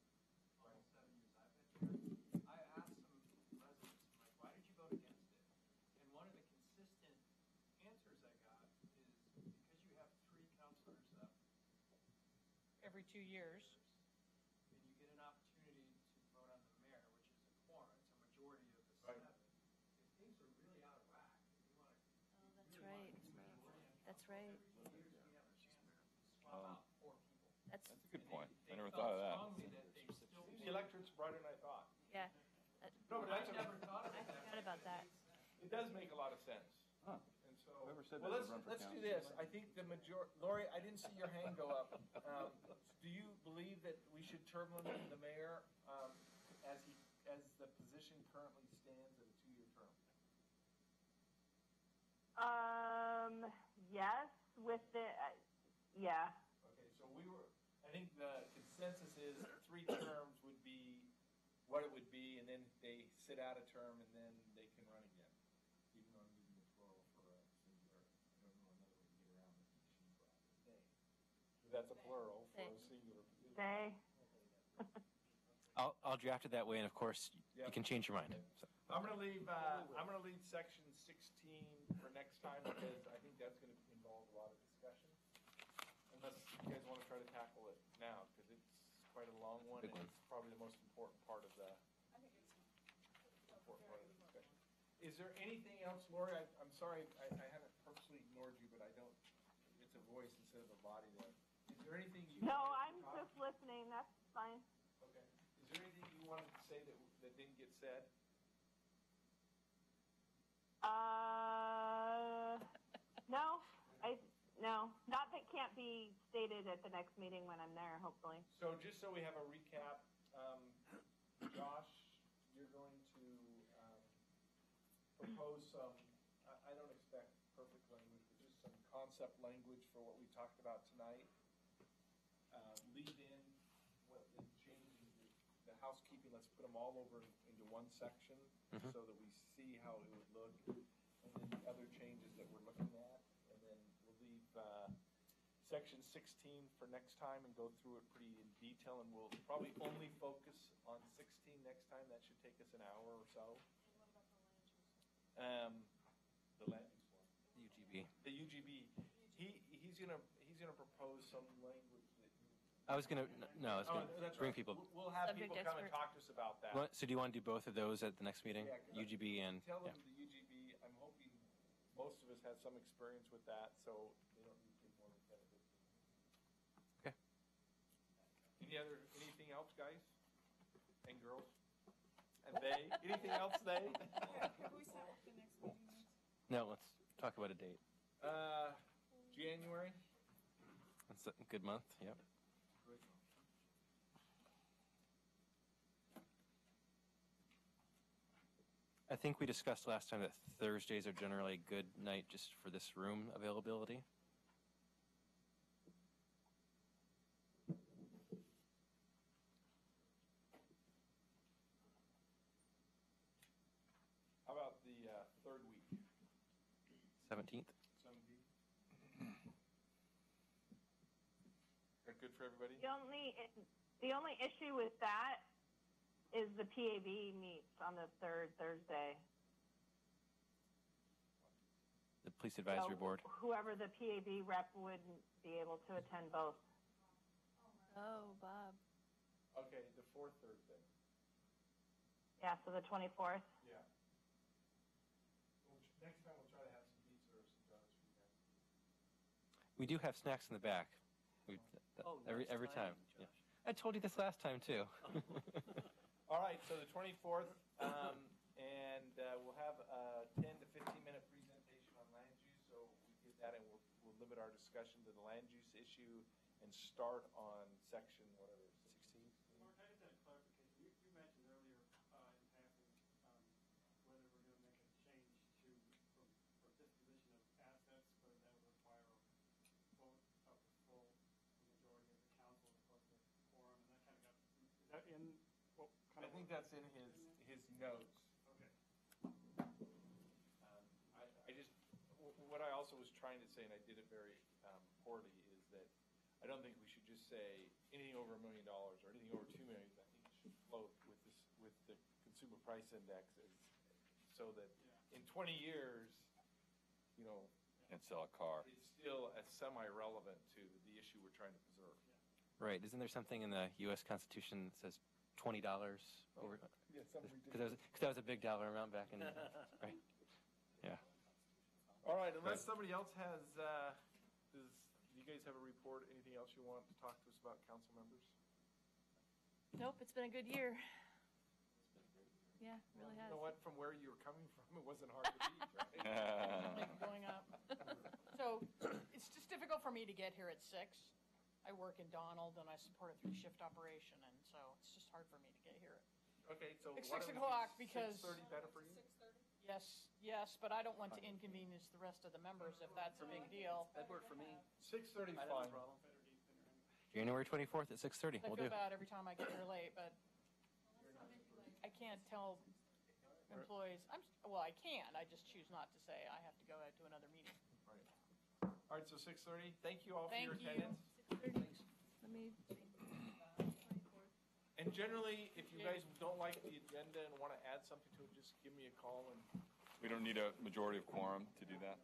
almost 7 years I've been here, I asked some residents, I'm like, why did you vote against it? And one of the consistent answers I got is because you have 3 counselors up Every 2 years. and you get an opportunity to vote on the mayor, which is a quorum, it's a majority of the Right. 7. If things are really out of whack, and you want to Oh, that's right. That's right. swap out 4 people. That's, That's a good point. They I never felt thought of that. strongly that they still The electorate's brighter than I thought. yeah. No, but I that's, never thought of I it that forgot way. about that. it does make a lot of sense. Huh. And so, Whoever said well, that would run for let's do council. this. I think Lori, I didn't see your hand go up. Do you believe that we should term limit the mayor, as the position currently stands at a 2-year term? Yes, with the, yeah. Okay, so I think the consensus is 3 terms would be what it would be, and then they sit out a term, and then they can run again. Even though I'm using the plural for a singular, I don't know another way to get around it. They. That's a plural for a singular position. They. I'll draft it that way, and of course, you Yep. can change your mind. So. I'm gonna leave section 16 for next time, because I think that's gonna involve a lot of discussion. Unless you guys wanna try to tackle it now, because it's quite a long one, Big and one. it's probably the most important part of the, important part of the discussion. Is there anything else, Lori? I'm sorry, I haven't purposely ignored you, but I don't, it's a voice instead of a body there. Is there anything you? No, wanted to I'm talk- just listening, that's fine. Okay. Is there anything you wanted to say that didn't get said? No, not that can't be stated at the next meeting when I'm there, hopefully. So just so we have a recap, Josh, you're going to propose some, I don't expect perfect language, but just some concept language for what we talked about tonight. Leave in what the changes, the housekeeping, let's put them all over into one section Mhm. so that we see how it would look, and then the other changes that we're looking at, and then we'll leave section 16 for next time and go through it pretty in detail, and we'll probably only focus on 16 next time. That should take us an hour or so. The land use one. UGB. The UGB, he's gonna propose some language that. I was gonna Oh, that's bring right. people. We'll have Subject people come and expert. talk to us about that. So do you want to do both of those at the next meeting? Yeah, 'cause UGB and Tell yeah. them the UGB, I'm hoping most of us have some experience with that, so they don't need to take more than 10 or 15. Okay. Anything else, guys? And girls? And they? Anything else, they? Have we set what the next meeting is? No, let's talk about a date. January? That's a good month. Yep. I think we discussed last time that Thursdays are generally a good night just for this room availability. How about the third week? 17th. 17th? That good for everybody? The only issue with that is the PAB meets on the third Thursday. The Police Advisory So Board. Whoever the PAB rep wouldn't be able to attend both. Oh, Bob. Okay, the fourth Thursday. Yeah, so the 24th. Yeah. Next time we'll try to have some pizza or some donuts for you guys. We do have snacks in the back. Oh, Every next time. time, Yeah. Josh. I told you this last time too. All right, so the 24th, and we'll have a 10 to 15-minute presentation on land use, so we get that, and we'll limit our discussion to the land use issue and start on section, whatever, 16? Mark, I just had a clarification. You mentioned earlier in passing whether we're going to make a change for disposition of assets, whether that would require a vote of the full majority of the council as opposed to quorum, and that kind of got, is that in what kind I of? think that's in his notes. Okay. I just, what I also was trying to say, and I did it very poorly, is that I don't think we should just say anything over $1 million or anything over $2 million. I think it should float with the consumer price index, so that in 20 years, you know, And sell a car. it's still semi-relevant to the issue we're trying to preserve. Right. Isn't there something in the U.S. Constitution that says $20 over? Yeah, something Because that was a big dollar amount back in, right? Yeah. All right, unless somebody else has, do you guys have a report, anything else you want to talk to us about, council members? Nope, it's been a good year. Yeah, it really You has. know what, from where you were coming from, it wasn't hard to beat, right? Like going up. So it's just difficult for me to get here at 6. I work in Donald and I support a 3-shift operation, and so it's just hard for me to get here. Okay, so It's why 6 don't we o'clock do because- 6:30 better for you? Yes, but I don't want to inconvenience the rest of the members if that's a big deal. That'd work for me. 6:30 I don't have fine. a problem. January 24th at 6:30. I We'll feel do. bad every time I get here late, but I can't tell employees, well, I can, I just choose not to say I have to go out to another meeting. Right. All right, so 6:30, thank you all for your Thank you. attendance. 6:30. Let me. And generally, if you guys don't like the agenda and want to add something to it, just give me a call and We don't need a majority of quorum to do that?